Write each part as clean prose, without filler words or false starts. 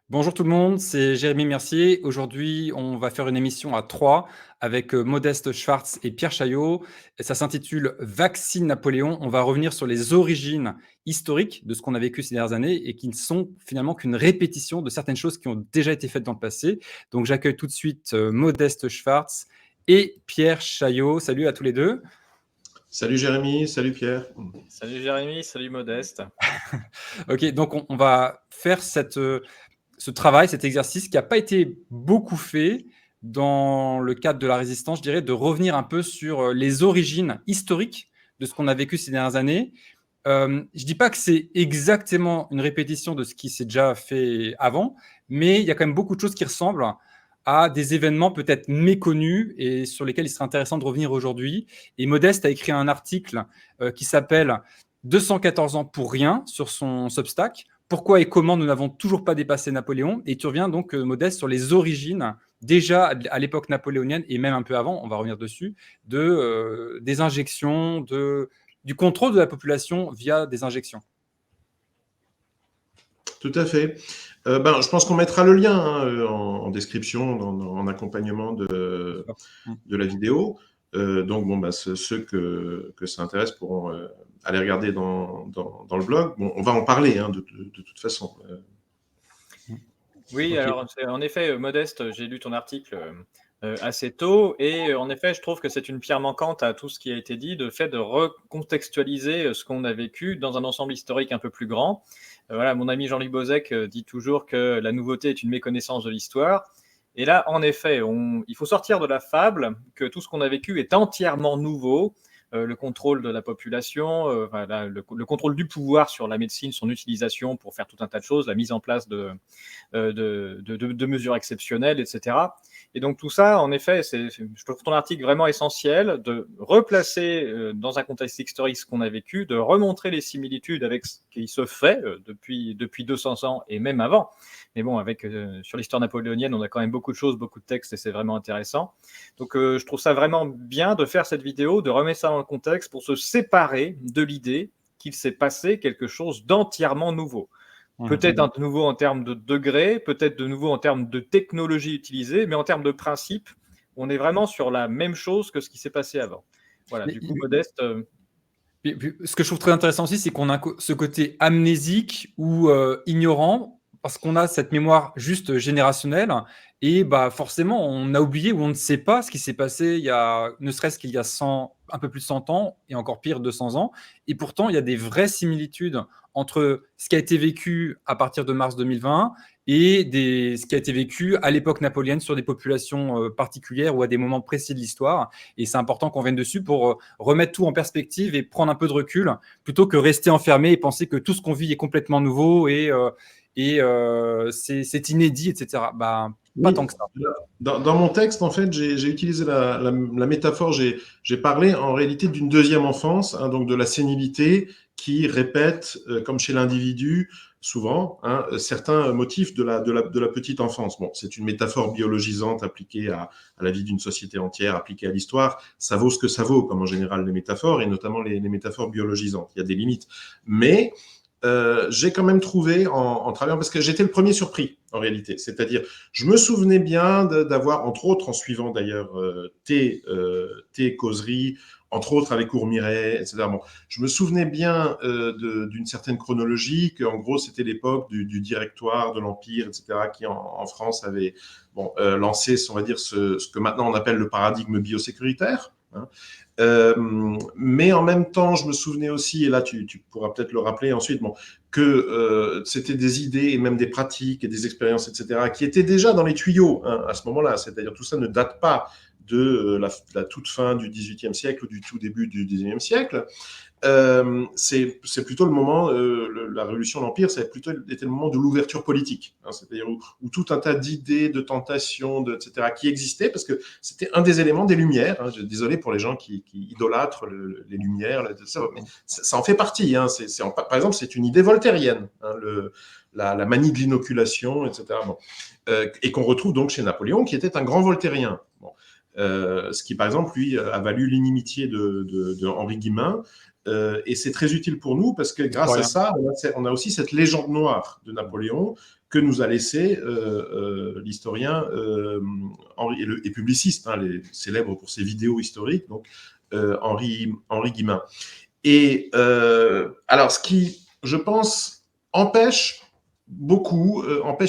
Bonjour tout le monde, c'est Jérémy Mercier. Aujourd'hui, on va faire une émission à 3 avec Modeste Schwartz et Pierre Chaillot. Et ça s'intitule Vaccine Napoléon. On va revenir sur les origines historiques de ce qu'on a vécu ces dernières années et qui ne sont finalement qu'une répétition de certaines choses qui ont déjà été faites dans le passé. Donc j'accueille tout de suite Modeste Schwartz et Pierre Chaillot. Salut à tous les deux. Salut Jérémy, salut Pierre. Salut Jérémy, salut Modeste. Ok, donc on va faire ce travail, cet exercice qui n'a pas été beaucoup fait dans le cadre de la résistance, je dirais, de revenir un peu sur les origines historiques de ce qu'on a vécu ces dernières années. Je ne dis pas que c'est exactement une répétition de ce qui s'est déjà fait avant, mais il y a quand même beaucoup de choses qui ressemblent à des événements peut-être méconnus et sur lesquels il serait intéressant de revenir aujourd'hui. Et Modeste a écrit un article qui s'appelle 214 ans pour rien sur son Substack. Pourquoi et comment nous n'avons toujours pas dépassé Napoléon? Et tu reviens donc, Modeste, sur les origines, déjà à l'époque napoléonienne et même un peu avant, on va revenir dessus, des injections, du contrôle de la population via des injections. Tout à fait. Je pense qu'on mettra le lien en description, en accompagnement de la vidéo. Ceux que ça intéresse pourront aller regarder dans le blog. Bon, on va en parler de toute façon. Oui, Okay. alors en effet, Modeste, j'ai lu ton article assez tôt et en effet, je trouve que c'est une pierre manquante à tout ce qui a été dit, de fait de recontextualiser ce qu'on a vécu dans un ensemble historique un peu plus grand. Voilà, mon ami Jean-Luc Bozek dit toujours que la nouveauté est une méconnaissance de l'histoire. Et là, en effet, il faut sortir de la fable que tout ce qu'on a vécu est entièrement nouveau. Le contrôle de la population, le contrôle du pouvoir sur la médecine, son utilisation pour faire tout un tas de choses, la mise en place de mesures exceptionnelles, etc. Et donc tout ça, en effet, je trouve ton article vraiment essentiel de replacer dans un contexte historique ce qu'on a vécu, de remontrer les similitudes avec ce qui se fait depuis 200 ans et même avant. Mais bon, sur l'histoire napoléonienne, on a quand même beaucoup de choses, beaucoup de textes et c'est vraiment intéressant. Donc je trouve ça vraiment bien de faire cette vidéo, de remettre ça dans le contexte pour se séparer de l'idée qu'il s'est passé quelque chose d'entièrement nouveau. Peut-être de nouveau en termes de degrés, peut-être de nouveau en termes de technologie utilisée, mais en termes de principe, on est vraiment sur la même chose que ce qui s'est passé avant. Voilà, du coup, Modeste... Ce que je trouve très intéressant aussi, c'est qu'on a ce côté amnésique ou ignorant, parce qu'on a cette mémoire juste générationnelle, et forcément, on a oublié ou on ne sait pas ce qui s'est passé ne serait-ce qu'il y a un peu plus de 100 ans, et encore pire, 200 ans. Et pourtant, il y a des vraies similitudes entre ce qui a été vécu à partir de mars 2020 et ce qui a été vécu à l'époque napoléonienne sur des populations particulières ou à des moments précis de l'histoire. Et c'est important qu'on vienne dessus pour remettre tout en perspective et prendre un peu de recul, plutôt que rester enfermé et penser que tout ce qu'on vit est complètement nouveau et c'est inédit, etc. Pas tant que ça. Dans mon texte, en fait, j'ai utilisé la métaphore, j'ai parlé en réalité d'une deuxième enfance, donc de la sénilité qui répète, comme chez l'individu, souvent, certains motifs de la petite enfance. Bon, c'est une métaphore biologisante appliquée à la vie d'une société entière, appliquée à l'histoire. Ça vaut ce que ça vaut, comme en général les métaphores, et notamment les métaphores biologisantes. Il y a des limites. Mais j'ai quand même trouvé en travaillant, parce que j'étais le premier surpris en réalité, c'est-à-dire je me souvenais bien d'avoir, entre autres en suivant d'ailleurs tes causeries, entre autres avec Courmiret, etc. Bon, je me souvenais bien d'une certaine chronologie, qu'en gros c'était l'époque du directoire de l'Empire, etc., qui en France avait lancé, on va dire, ce que maintenant on appelle le paradigme biosécuritaire. Mais en même temps, je me souvenais aussi, et là tu pourras peut-être le rappeler ensuite, que c'était des idées et même des pratiques et des expériences, etc., qui étaient déjà dans les tuyaux à ce moment-là. C'est-à-dire tout ça ne date pas de la toute fin du XVIIIe siècle ou du tout début du XIXe siècle. C'est plutôt le moment, la révolution de l'Empire, ça a plutôt été le moment de l'ouverture politique, c'est-à-dire où tout un tas d'idées, de tentations, etc., qui existaient, parce que c'était un des éléments des Lumières. Désolé pour les gens qui idolâtrent les Lumières, mais ça en fait partie. Par exemple, c'est une idée voltairienne, la manie de l'inoculation, etc. Et qu'on retrouve donc chez Napoléon, qui était un grand voltairien. Ce qui, par exemple, lui, a valu l'inimitié de Henri Guillemin. Et c'est très utile pour nous parce que grâce à ça, on a aussi cette légende noire de Napoléon que nous a laissé l'historien et publiciste, hein, célèbre pour ses vidéos historiques, donc Henri Guillemin. Et alors, ce qui, je pense, empêche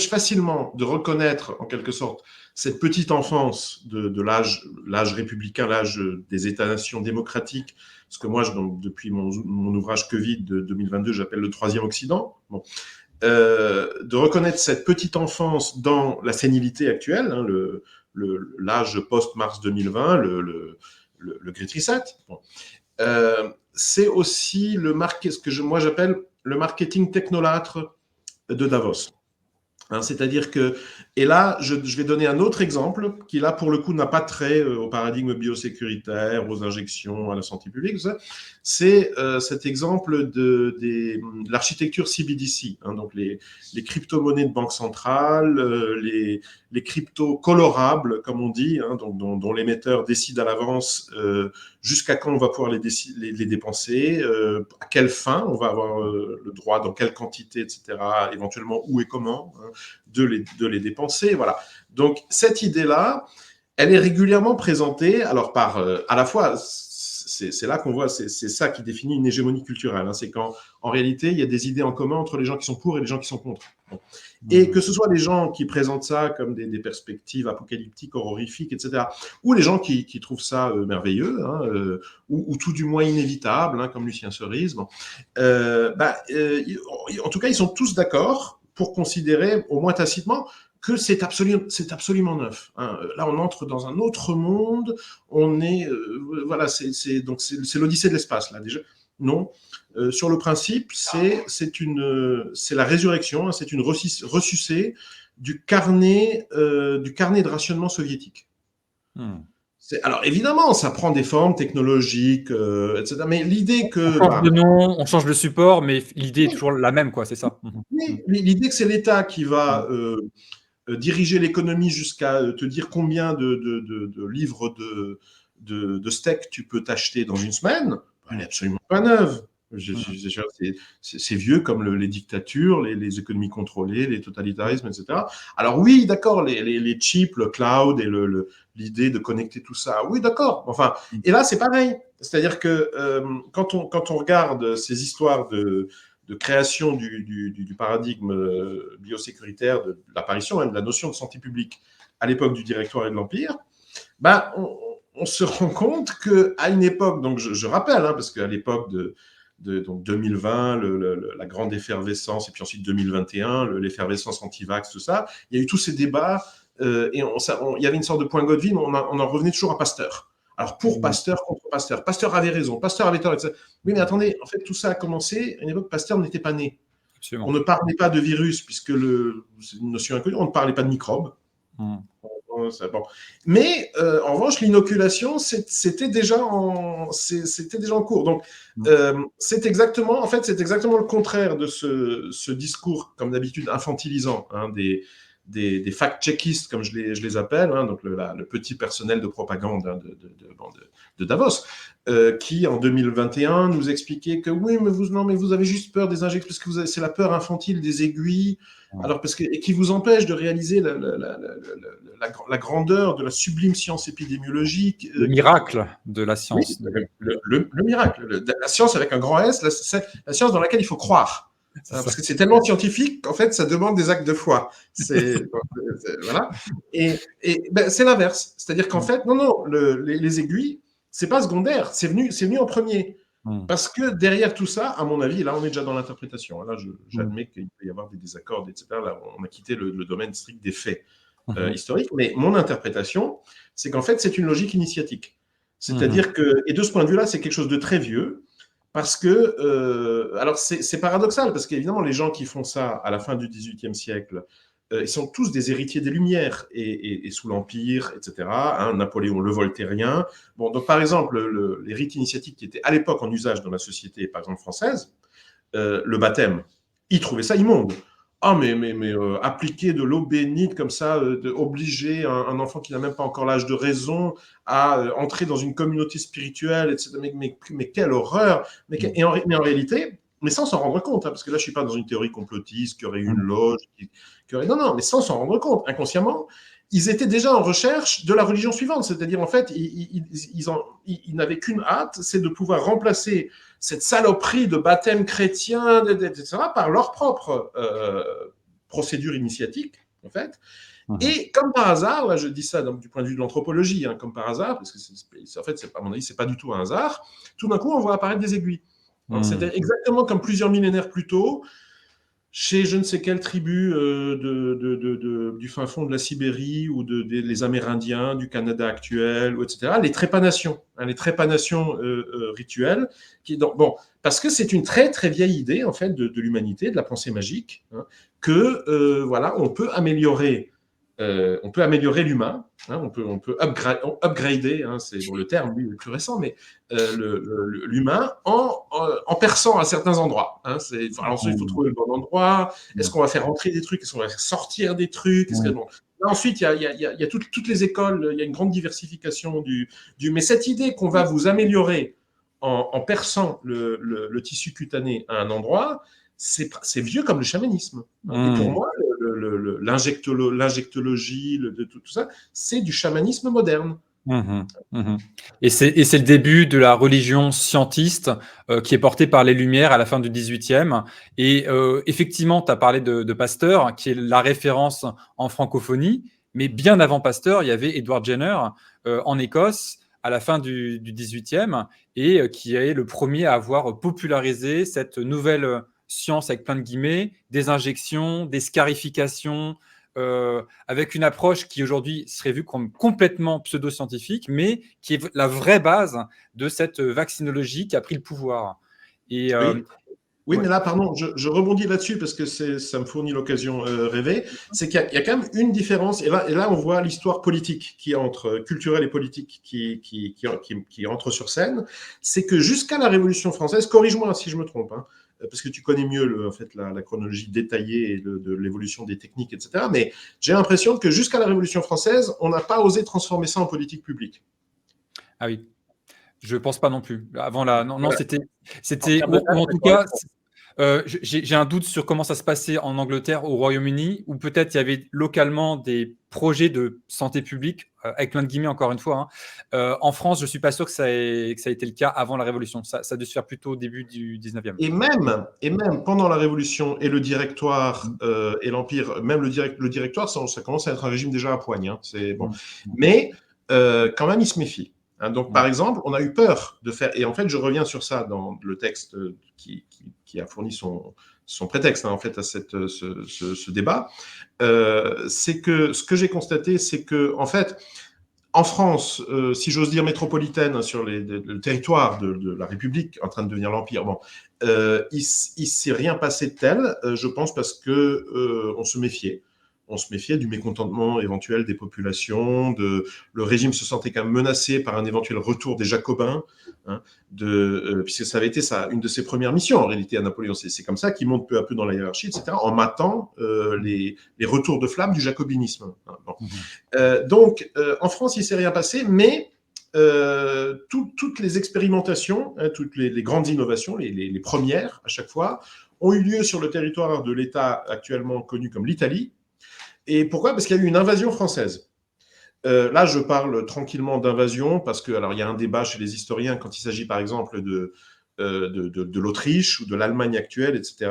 facilement de reconnaître, en quelque sorte, cette petite enfance de l'âge républicain, l'âge des États-nations démocratiques, ce que moi, depuis mon ouvrage Covid de 2022, j'appelle le troisième Occident. Bon. De reconnaître cette petite enfance dans la sénilité actuelle, hein, l'âge post-mars 2020, le Great Reset. Bon. C'est aussi ce que moi j'appelle le marketing technolâtre de Davos. Hein, c'est-à-dire que, et là, je vais donner un autre exemple qui, là, pour le coup, n'a pas trait au paradigme biosécuritaire, aux injections, à la santé publique. C'est cet exemple de l'architecture CBDC, hein, donc les crypto-monnaies de banque centrale, les cryptos colorables, comme on dit, hein, dont l'émetteur décide à l'avance jusqu'à quand on va pouvoir les dépenser, à quelle fin on va avoir le droit, dans quelle quantité, etc., éventuellement où et comment, hein, de les dépenser. Voilà. Donc, cette idée-là, elle est régulièrement présentée, alors par, à la fois, c'est là qu'on voit, c'est ça qui définit une hégémonie culturelle, hein, c'est qu'en réalité, il y a des idées en commun entre les gens qui sont pour et les gens qui sont contre. Bon. Et que ce soit les gens qui présentent ça comme des perspectives apocalyptiques, horrifiques, etc., ou les gens qui trouvent ça merveilleux, hein, ou tout du moins inévitable, hein, comme Lucien Cerise. Bon. En tout cas, ils sont tous d'accord pour considérer, au moins tacitement, que c'est absolument neuf. Hein. Là, on entre dans un autre monde. On est, voilà, c'est l'Odyssée de l'espace là déjà. Non, sur le principe, c'est la résurrection. Hein, c'est une ressucée du carnet de rationnement soviétique. Alors évidemment, ça prend des formes technologiques, etc. Mais l'idée que on change de nom, on change de support, mais l'idée est toujours la même, quoi. C'est ça. Oui, l'idée que c'est l'État qui va diriger l'économie jusqu'à te dire combien de livres de steak tu peux t'acheter dans une semaine, elle n'est absolument pas neuve. C'est vieux comme les dictatures, les économies contrôlées, les totalitarismes, etc. Alors oui, d'accord, les chips, le cloud et l'idée de connecter tout ça, oui, d'accord. Enfin, et là, c'est pareil. C'est-à-dire que quand on regarde ces histoires de création du paradigme biosécuritaire, de l'apparition même de la notion de santé publique à l'époque du Directoire et de l'Empire, ben, on se rend compte qu'à une époque, donc je rappelle, hein, parce qu'à l'époque donc 2020, la grande effervescence, et puis ensuite 2021, l'effervescence anti-vax, tout ça, il y a eu tous ces débats, et il y avait une sorte de point Godwin, on en revenait toujours à Pasteur. Alors, pour Pasteur, contre Pasteur. Pasteur avait raison, Pasteur avait tort, etc. Oui, mais attendez, en fait, tout ça a commencé à une époque, Pasteur n'était pas né. Absolument. On ne parlait pas de virus, puisque c'est une notion inconnue, on ne parlait pas de microbes. Bon. Mais, en revanche, l'inoculation, c'était déjà en cours. Donc, c'est exactement le contraire de ce discours, comme d'habitude, infantilisant, hein, des fact-checkistes, comme je les appelle, hein, donc le petit personnel de propagande, hein, de Davos, qui, en 2021, nous expliquait que oui, mais vous avez juste peur des injections, parce que c'est la peur infantile des aiguilles, alors et qui vous empêche de réaliser la grandeur de la sublime science épidémiologique. Le miracle de la science. Oui, le miracle, la science avec un grand S, la science dans laquelle il faut croire. Parce que c'est tellement scientifique qu'en fait, ça demande des actes de foi. Voilà. Et ben, c'est l'inverse. C'est-à-dire qu'en fait, non, les aiguilles, c'est pas secondaire. C'est venu en premier. Parce que derrière tout ça, à mon avis, là, on est déjà dans l'interprétation. Là, j'admets qu'il peut y avoir des désaccords, etc. Là, on a quitté le domaine strict des faits historiques. Mais mon interprétation, c'est qu'en fait, c'est une logique initiatique. C'est-à-dire que, et de ce point de vue-là, c'est quelque chose de très vieux. Parce que, alors c'est paradoxal, parce qu'évidemment, les gens qui font ça à la fin du XVIIIe siècle, ils sont tous des héritiers des Lumières et sous l'Empire, etc. Hein, Napoléon le Voltairien. Bon, donc par exemple, les rites initiatiques qui étaient à l'époque en usage dans la société, par exemple française, le baptême, ils trouvaient ça immonde. Ah, appliquer de l'eau bénite comme ça, obliger un enfant qui n'a même pas encore l'âge de raison à entrer dans une communauté spirituelle, etc. Mais quelle horreur! Mais en réalité, mais sans s'en rendre compte, hein, parce que là, je ne suis pas dans une théorie complotiste, qu'il y aurait une loge, non, mais sans s'en rendre compte, inconsciemment, ils étaient déjà en recherche de la religion suivante, c'est-à-dire, en fait, ils n'avaient qu'une hâte, c'est de pouvoir remplacer cette saloperie de baptême chrétien, etc., par leur propre procédure initiatique, en fait. Et comme par hasard, là je dis ça du point de vue de l'anthropologie, hein, comme par hasard, parce que en fait, à mon avis, c'est pas du tout un hasard, tout d'un coup, on voit apparaître des aiguilles. C'était exactement comme plusieurs millénaires plus tôt, chez je ne sais quelle tribu du fin fond de la Sibérie ou les Amérindiens, du Canada actuel, etc., les trépanations, hein, rituelles. Parce que c'est une très très vieille idée en fait de l'humanité, de la pensée magique, hein, que voilà, on peut améliorer l'humain, hein, on peut upgrader, hein, c'est le terme lui, le plus récent, mais l'humain en perçant à certains endroits. Hein, ensuite, il faut trouver le bon endroit. Est-ce qu'on va faire entrer des trucs? Est-ce qu'on va faire sortir des trucs? Là, ensuite, il y a toutes les écoles, il y a une grande diversification mais cette idée qu'on va vous améliorer en perçant le tissu cutané à un endroit, c'est vieux comme le chamanisme. Et pour moi, l'injectologie, tout ça, c'est du chamanisme moderne. Et c'est le début de la religion scientiste qui est portée par les Lumières à la fin du XVIIIe. Et effectivement, tu as parlé de Pasteur, qui est la référence en francophonie, mais bien avant Pasteur, il y avait Edward Jenner en Écosse à la fin du XVIIIe et qui est le premier à avoir popularisé cette nouvelle science avec plein de guillemets, des injections, des scarifications, avec une approche qui aujourd'hui serait vue comme complètement pseudo-scientifique, mais qui est la vraie base de cette vaccinologie qui a pris le pouvoir. Et, oui, mais là, pardon, je rebondis là-dessus parce que ça me fournit l'occasion rêvée. C'est qu'il y a quand même une différence, et là on voit l'histoire politique culturelle et politique qui entre sur scène. C'est que jusqu'à la Révolution française, corrige-moi si je me trompe, hein, parce que tu connais mieux en fait, la chronologie détaillée de l'évolution des techniques, etc. Mais j'ai l'impression que jusqu'à la Révolution française, on n'a pas osé transformer ça en politique publique. Ah oui, je pense pas non plus. Avant non, Voilà. c'était ou en tout cas, j'ai un doute sur comment ça se passait en Angleterre, au Royaume-Uni, où peut-être il y avait localement des projets de santé publique, avec plein de guillemets encore une fois. Hein. En France, je suis pas sûr que ça ait été le cas avant la Révolution. Ça a dû se faire plutôt au début du 19e. Et même pendant la Révolution et le Directoire et l'Empire, même le Directoire, ça commence à être un régime déjà à poigne. Hein, c'est bon. Mais quand même, il se méfie. Hein, donc, par exemple, on a eu peur de faire, et en fait, je reviens sur ça dans le texte qui a fourni son prétexte, hein, en fait, à ce débat. C'est que ce que j'ai constaté, c'est que, en fait, en France, si j'ose dire métropolitaine, sur le territoire de la République en train de devenir l'Empire, il ne s'est rien passé de tel, je pense, parce que on se méfiait. On se méfiait du mécontentement éventuel des populations, le régime se sentait quand même menacé par un éventuel retour des Jacobins, hein, puisque ça avait été une de ses premières missions en réalité à Napoléon. C'est comme ça qu'il monte peu à peu dans la hiérarchie, etc., en matant les retours de flamme du jacobinisme. Hein, bon. Donc, en France, il ne s'est rien passé, mais toutes les expérimentations, hein, toutes les grandes innovations, les premières à chaque fois, ont eu lieu sur le territoire de l'État actuellement connu comme l'Italie. Et pourquoi? Parce qu'il y a eu une invasion française. Là, je parle tranquillement d'invasion parce que, alors, il y a un débat chez les historiens quand il s'agit, par exemple, de l'Autriche ou de l'Allemagne actuelle, etc.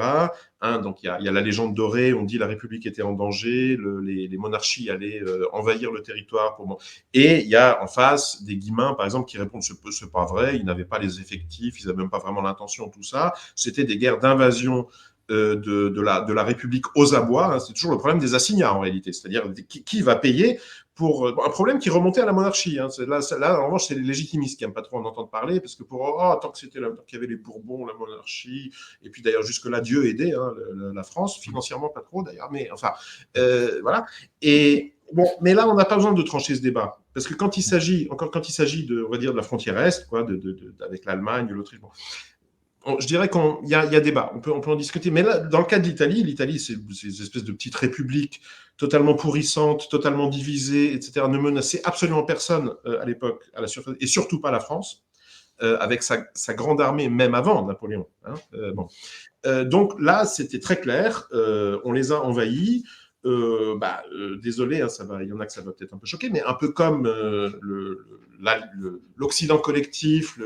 Hein, donc, il y a la légende dorée, on dit la République était en danger, les monarchies allaient envahir le territoire. Et il y a en face des Guillemins, par exemple, qui répondent c'est pas vrai, ils n'avaient pas les effectifs, ils n'avaient même pas vraiment l'intention, tout ça. C'était des guerres d'invasion de la République aux abois. Hein, c'est toujours le problème des assignats en réalité, c'est-à-dire qui va payer pour un problème qui remontait à la monarchie. Hein. Là, en revanche, c'est les légitimistes qui n'aiment pas trop en entendre parler, parce que tant qu'il y avait les Bourbons, la monarchie, et puis d'ailleurs jusque-là, Dieu aidait hein, la France, financièrement pas trop d'ailleurs, mais enfin, voilà. Et bon, mais là, on n'a pas besoin de trancher ce débat, parce que quand il s'agit de, on va dire, de la frontière Est, quoi, avec l'Allemagne, l'Autriche, bon, je dirais qu'il y a débat, on peut en discuter. Mais là, dans le cas de l'Italie, c'est des espèces de petites républiques totalement pourrissantes, totalement divisées, etc., ne menaçaient absolument personne à l'époque, à la surface, et surtout pas la France, avec sa grande armée, même avant Napoléon. Hein, bon. Donc là, c'était très clair, on les a envahis. Désolé, hein, il y en a que ça va peut-être un peu choquer, mais un peu comme l'Occident collectif,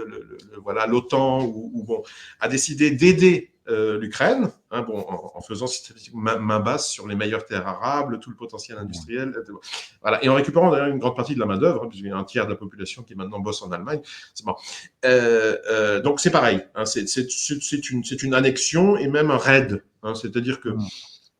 voilà, l'OTAN, bon, a décidé d'aider l'Ukraine, hein, bon, en faisant main basse sur les meilleures terres arables, tout le potentiel industriel, voilà, et en récupérant d'ailleurs une grande partie de la main d'œuvre, hein, puisqu'il y a un tiers de la population qui maintenant bosse en Allemagne. C'est bon. Donc c'est pareil, hein, c'est une annexion et même un raid, hein, c'est-à-dire que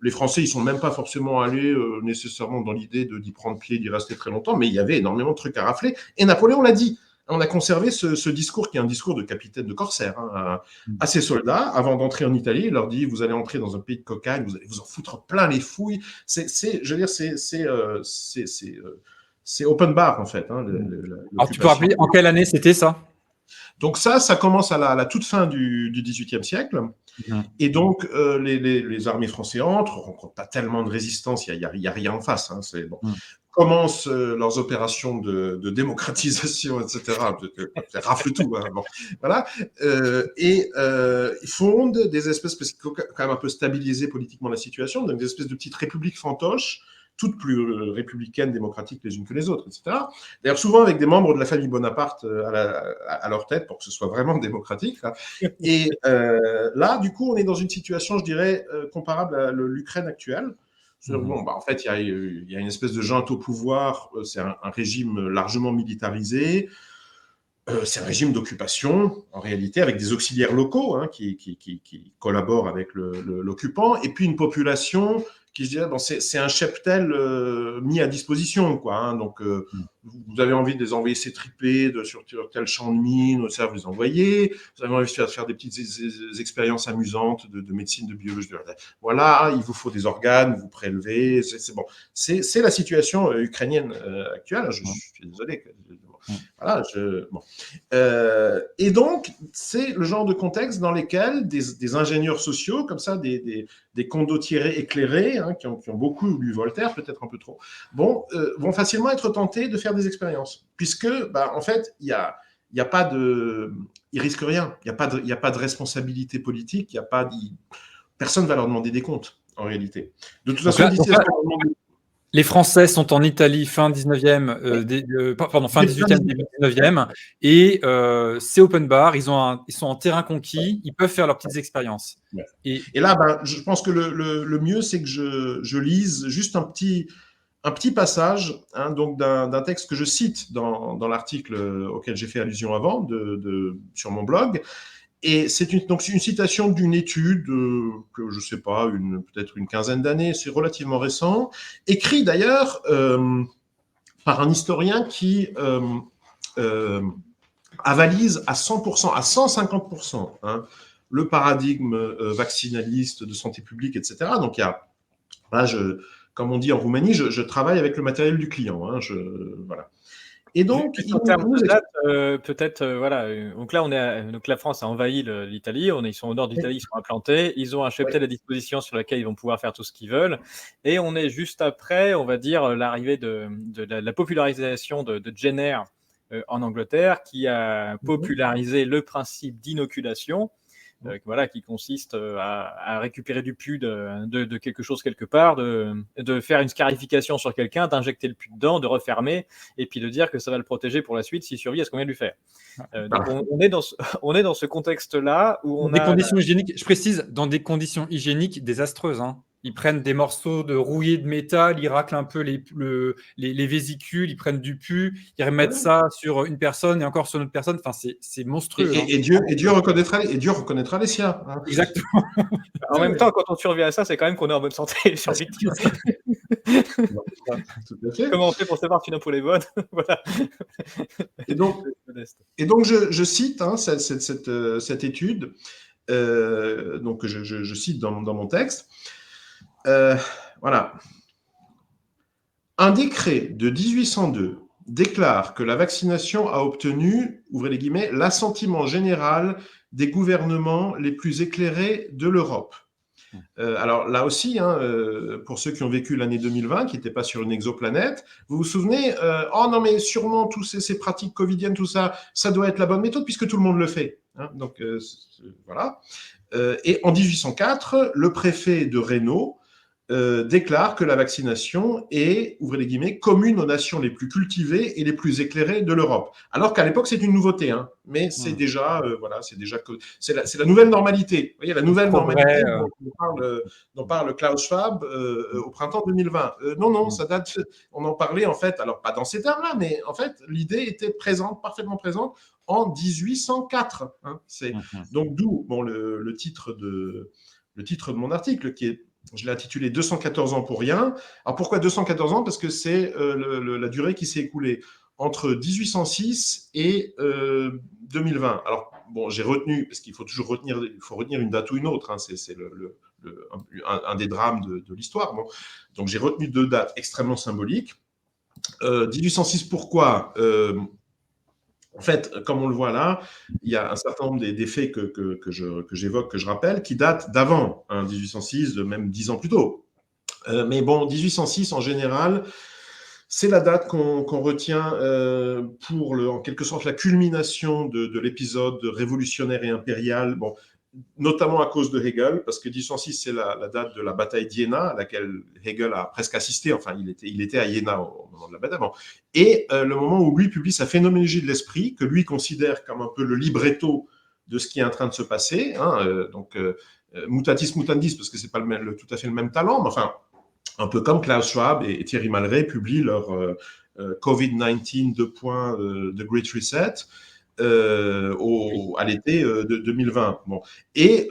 les Français, ils sont même pas forcément allés nécessairement dans l'idée d'y prendre pied, d'y rester très longtemps, mais il y avait énormément de trucs à rafler. Et Napoléon l'a dit. On a conservé ce discours qui est un discours de capitaine de corsaire, hein, à ses soldats avant d'entrer en Italie. Il leur dit: vous allez entrer dans un pays de cocagne, vous allez vous en foutre plein les fouilles. Je veux dire, c'est open bar en fait. Hein, Alors tu peux rappeler en quelle année c'était ça? Donc ça commence à la toute fin du XVIIIe siècle. Et donc, les armées françaises rencontrent pas tellement de résistance, il y a rien en face. Hein, bon. Commencent leurs opérations de démocratisation, etc. Rafle tout. Hein, bon. Voilà. Ils fondent des espèces, parce qu'il faut quand même un peu stabiliser politiquement la situation, donc des espèces de petites républiques fantoches, toutes plus républicaines, démocratiques les unes que les autres, etc. D'ailleurs, souvent avec des membres de la famille Bonaparte à leur tête, pour que ce soit vraiment démocratique. Là. Et là, du coup, on est dans une situation, je dirais, comparable à l'Ukraine actuelle. Bon, en fait, il y a une espèce de junte au pouvoir, c'est un régime largement militarisé, c'est un régime d'occupation, en réalité, avec des auxiliaires locaux hein, qui collaborent avec l'occupant, et puis une population qui, je dirais, bon, c'est un cheptel mis à disposition, quoi. Hein, donc, vous avez envie de les envoyer s'étriper sur tel champ de mine, ça, vous les envoyez. Vous avez envie de faire des petites expériences amusantes de médecine, de biologie. Voilà, il vous faut des organes, vous prélevez. C'est bon. C'est la situation ukrainienne actuelle. Je suis désolé. Voilà, bon. Et donc, c'est le genre de contexte dans lequel des ingénieurs sociaux, comme ça, des condottieri éclairés, hein, qui ont beaucoup lu Voltaire, peut-être un peu trop, bon, vont facilement être tentés de faire des expériences. Puisque, en fait, il y a pas de... Ils risquent rien. Il n'y a pas de responsabilité politique. Personne ne va leur demander des comptes, en réalité. De toute façon, les Français sont en Italie fin 19e, fin 18e, début 19e, et c'est open bar, ils sont en terrain conquis, ils peuvent faire leurs petites expériences. Ouais. Et là, je pense que le mieux, c'est que je lise juste un petit passage hein, donc d'un texte que je cite dans l'article auquel j'ai fait allusion avant, sur mon blog. Et c'est une citation d'une étude que je ne sais pas, peut-être une quinzaine d'années, c'est relativement récent, écrit d'ailleurs par un historien qui avalise à 100%, à 150% hein, le paradigme vaccinaliste de santé publique, etc. Donc il y a, là, comme on dit en Roumanie, je travaille avec le matériel du client. Hein, voilà. Et donc, en termes de date, peut-être, voilà. Donc là, donc la France a envahi l'Italie. Ils sont au nord d'Italie, ils sont implantés. Ils ont un cheptel à disposition sur lequel ils vont pouvoir faire tout ce qu'ils veulent. Et on est juste après, on va dire, l'arrivée de la popularisation de Jenner en Angleterre, qui a popularisé le principe d'inoculation. Voilà, qui consiste à récupérer du pus de quelque chose quelque part, de faire une scarification sur quelqu'un, d'injecter le pus dedans, de refermer, et puis de dire que ça va le protéger pour la suite s'il survit à ce qu'on vient de lui faire. Donc on est dans ce contexte-là où on a... conditions hygiéniques, je précise, dans des conditions hygiéniques désastreuses. Hein. Ils prennent des morceaux de rouillé de métal, ils raclent un peu les vésicules, ils prennent du pus, ils remettent ça sur une personne et encore sur une autre personne. Enfin, c'est monstrueux. Et Dieu reconnaîtra les siens. Hein. Exactement. En même temps, quand on survit à ça, c'est quand même qu'on est en bonne santé. Comment on fait pour savoir qu'une ampoule est bonne? Voilà. Et donc je cite hein, cette étude, donc je cite dans mon texte. Voilà. Un décret de 1802 déclare que la vaccination a obtenu, ouvrez les guillemets, l'assentiment général des gouvernements les plus éclairés de l'Europe. Alors là aussi, pour ceux qui ont vécu l'année 2020, qui n'étaient pas sur une exoplanète, vous vous souvenez, oh non mais sûrement tous ces pratiques covidiennes, tout ça, ça doit être la bonne méthode puisque tout le monde le fait. Donc voilà. Et en 1804, le préfet de Rhénau déclare que la vaccination est, ouvrez les guillemets, commune aux nations les plus cultivées et les plus éclairées de l'Europe. Alors qu'à l'époque, c'est une nouveauté, mais c'est déjà, c'est la nouvelle normalité. Vous voyez, la nouvelle normalité dont parle Klaus Schwab au printemps 2020. Non, ça date, on en parlait en fait, alors pas dans ces termes-là, mais en fait, l'idée était présente, parfaitement présente en 1804. Donc d'où le titre de mon article qui est, je l'ai intitulé 214 ans pour rien. Alors pourquoi 214 ans? Parce que c'est la durée qui s'est écoulée entre 1806 et 2020. Alors bon, j'ai retenu, parce qu'il faut toujours retenir une date ou une autre, c'est un des drames de l'histoire. Bon. Donc j'ai retenu 2 dates extrêmement symboliques. 1806, pourquoi en fait, comme on le voit là, il y a un certain nombre des faits que j'évoque, que je rappelle, qui datent d'avant 1806, de même 10 ans plus tôt. Mais bon, 1806, en général, c'est la date qu'on retient pour, en quelque sorte, la culmination de l'épisode révolutionnaire et impérial. Bon, notamment à cause de Hegel, parce que 1806, c'est la date de la bataille d'Iéna, à laquelle Hegel a presque assisté, enfin, il était à Iéna au moment de la bataille, et le moment où lui publie sa phénoménologie de l'esprit, que lui considère comme un peu le libretto de ce qui est en train de se passer, mutatis mutandis, parce que c'est pas tout à fait le même talent, mais enfin, un peu comme Klaus Schwab et Thierry Malray publient leur COVID-19 The Great Reset, à l'été de 2020. Bon. Et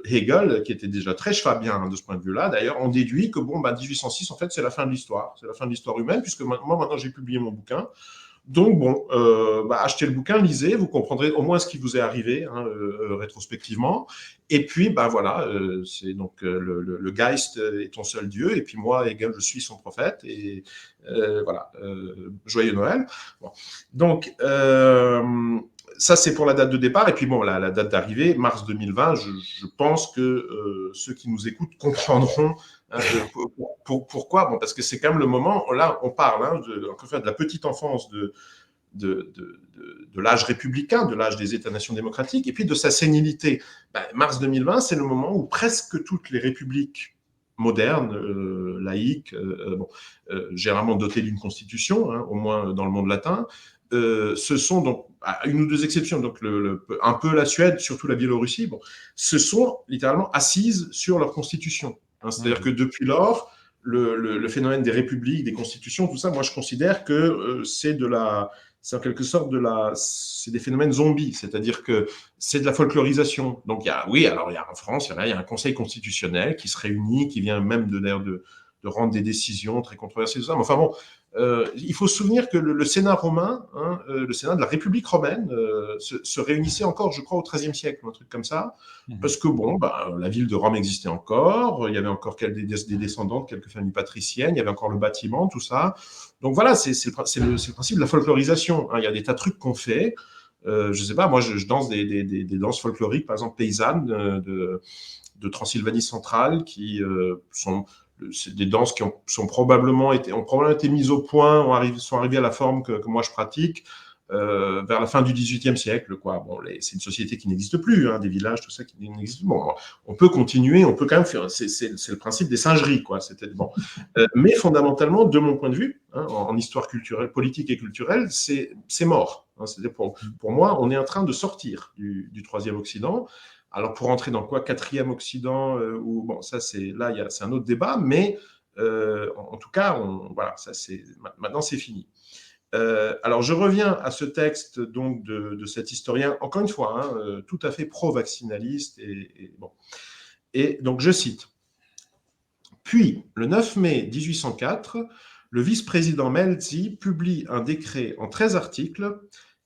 Hegel, qui était déjà très schwabien de ce point de vue-là, d'ailleurs, on déduit que 1806, en fait, c'est la fin de l'histoire. C'est la fin de l'histoire humaine, puisque moi, maintenant, j'ai publié mon bouquin. Donc, achetez le bouquin, lisez, vous comprendrez au moins ce qui vous est arrivé rétrospectivement. Et puis, c'est donc le Geist est ton seul Dieu, et puis moi, Hegel, je suis son prophète, et joyeux Noël. Bon. Donc, ça, c'est pour la date de départ. Et puis, la date d'arrivée, mars 2020, je pense que ceux qui nous écoutent comprendront pourquoi. Bon, parce que c'est quand même le moment, là, on parle de la petite enfance de l'âge républicain, de l'âge des États-nations démocratiques, et puis de sa sénilité. Mars 2020, c'est le moment où presque toutes les républiques modernes, laïques, généralement dotées d'une constitution, au moins dans le monde latin, ce sont donc, à une ou 2 exceptions, donc un peu la Suède, surtout la Biélorussie, se sont littéralement assises sur leur constitution. C'est-à-dire que depuis lors, le phénomène des républiques, des constitutions, tout ça, moi je considère que c'est en quelque sorte c'est des phénomènes zombies, c'est-à-dire que c'est de la folklorisation. Donc il y a en France, il y a un conseil constitutionnel qui se réunit, qui vient même de rendre des décisions très controversées, tout ça. Mais enfin bon, il faut se souvenir que le Sénat romain, le Sénat de la République romaine, se réunissait encore, je crois, au XIIIe siècle, un truc comme ça, parce que la ville de Rome existait encore, il y avait encore des descendants de quelques familles patriciennes, il y avait encore le bâtiment, tout ça. Donc voilà, c'est le principe de la folklorisation. Il y a des tas de trucs qu'on fait. Je sais pas, moi je danse des danses folkloriques, par exemple paysannes de Transylvanie centrale, qui c'est des danses qui ont probablement été mises au point, sont arrivées à la forme que moi je pratique vers la fin du XVIIIe siècle. C'est une société qui n'existe plus, des villages, tout ça qui n'existe plus. On peut continuer, on peut quand même faire. C'est le principe des singeries, quoi. Mais fondamentalement, de mon point de vue, en histoire culturelle, politique et culturelle, c'est mort. Pour moi, on est en train de sortir du Troisième Occident. Alors, pour entrer dans quoi, Quatrième Occident, c'est un autre débat, mais en tout cas, maintenant, c'est fini. Alors, je reviens à ce texte donc de cet historien, encore une fois, tout à fait pro-vaccinaliste. Et donc, je cite. Puis, le 9 mai 1804, le vice-président Melzi publie un décret en 13 articles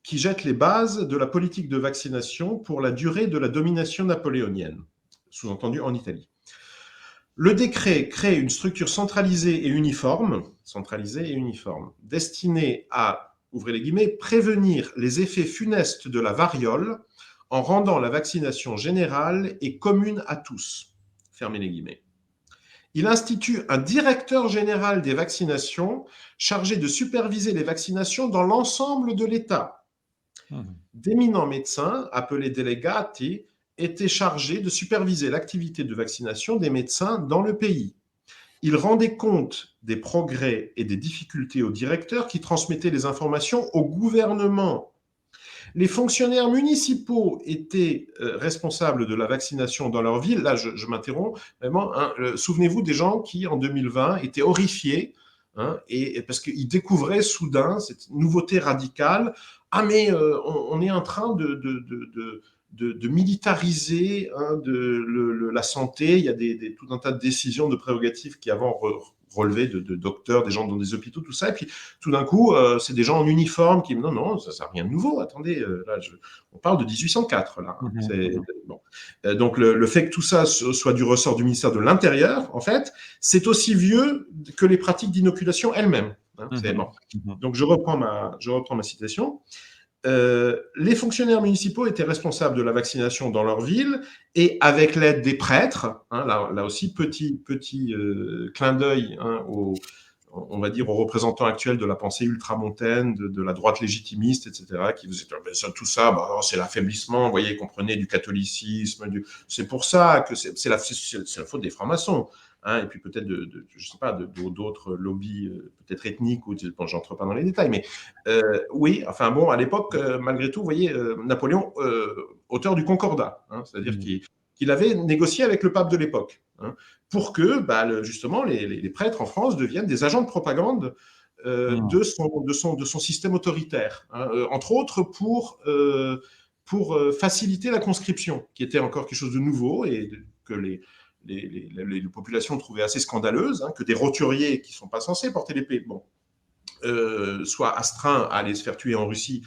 qui jette les bases de la politique de vaccination pour la durée de la domination napoléonienne, sous-entendu en Italie. Le décret crée une structure centralisée et uniforme, destinée à, ouvrez les guillemets, prévenir les effets funestes de la variole en rendant la vaccination générale et commune à tous. Fermez les guillemets. Il institue un directeur général des vaccinations chargé de superviser les vaccinations dans l'ensemble de l'État. D'éminents médecins, appelés delegati, étaient chargés de superviser l'activité de vaccination des médecins dans le pays. Il rendait compte des progrès et des difficultés au directeur qui transmettait les informations au gouvernement. Les fonctionnaires municipaux étaient responsables de la vaccination dans leur ville. Là, je m'interromps vraiment. Souvenez-vous des gens qui, en 2020, étaient horrifiés et parce qu'ils découvraient soudain cette nouveauté radicale. Ah, mais on est en train de militariser la santé. Il y a tout un tas de décisions, de prérogatives qui avant relevaient de docteurs, des gens dans des hôpitaux, tout ça. Et puis tout d'un coup, c'est des gens en uniforme qui non, ça n'a rien de nouveau. Attendez, là, on parle de 1804. Là. Bon. Donc le fait que tout ça soit du ressort du ministère de l'Intérieur, en fait, c'est aussi vieux que les pratiques d'inoculation elles-mêmes. Bon. Donc je reprends ma citation. Les fonctionnaires municipaux étaient responsables de la vaccination dans leur ville et avec l'aide des prêtres, là aussi petit clin d'œil on va dire aux représentants actuels de la pensée ultramontaine, de la droite légitimiste, etc., qui vous disaient tout ça, c'est l'affaiblissement, vous voyez, comprenez, du catholicisme, c'est pour ça que c'est la faute des francs-maçons. Et puis peut-être je sais pas, d'autres lobbies peut-être ethniques, ou bon, j'entre pas dans les détails, mais oui, enfin bon, à l'époque, malgré tout, vous voyez, Napoléon, auteur du Concordat, c'est-à-dire qu'il avait négocié avec le pape de l'époque, pour que justement les prêtres en France deviennent des agents de propagande de son système autoritaire, entre autres pour faciliter la conscription, qui était encore quelque chose de nouveau et que les populations trouvaient assez scandaleuse, que des roturiers qui ne sont pas censés porter l'épée, soient astreints à aller se faire tuer en Russie,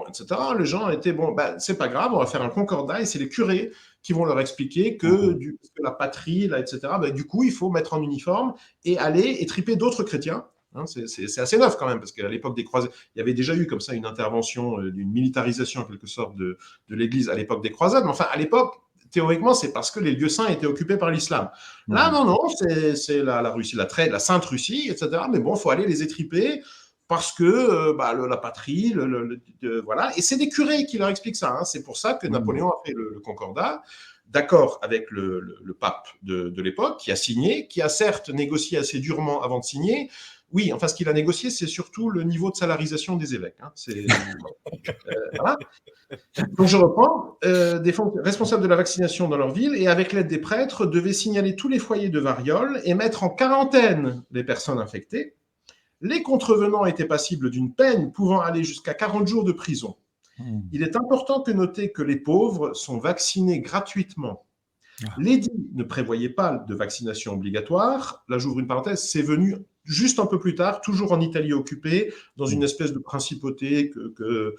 etc. Les gens étaient, c'est pas grave, on va faire un concordat, et c'est les curés qui vont leur expliquer que la patrie, là, etc., du coup, il faut mettre en uniforme et aller étriper d'autres chrétiens. C'est assez neuf quand même, parce qu'à l'époque des croisades, il y avait déjà eu comme ça une intervention, d'une militarisation en quelque sorte de l'Église à l'époque des croisades, mais enfin, à l'époque, théoriquement, c'est parce que les lieux saints étaient occupés par l'islam. Là, non, c'est la Russie, la Sainte Russie, etc. Mais bon, il faut aller les étriper parce que la patrie, voilà. Et c'est des curés qui leur expliquent ça. C'est pour ça que Napoléon a fait le Concordat, d'accord avec le pape de l'époque, qui a signé, qui a certes négocié assez durement avant de signer. Oui, enfin, ce qu'il a négocié, c'est surtout le niveau de salarisation des évêques. Voilà. Donc je reprends, des responsables de la vaccination dans leur ville et avec l'aide des prêtres devaient signaler tous les foyers de variole et mettre en quarantaine les personnes infectées. Les contrevenants étaient passibles d'une peine pouvant aller jusqu'à 40 jours de prison. Il est important de noter que les pauvres sont vaccinés gratuitement. L'édit ne prévoyait pas de vaccination obligatoire. Là, j'ouvre une parenthèse, c'est venu juste un peu plus tard, toujours en Italie occupée, dans une espèce de principauté que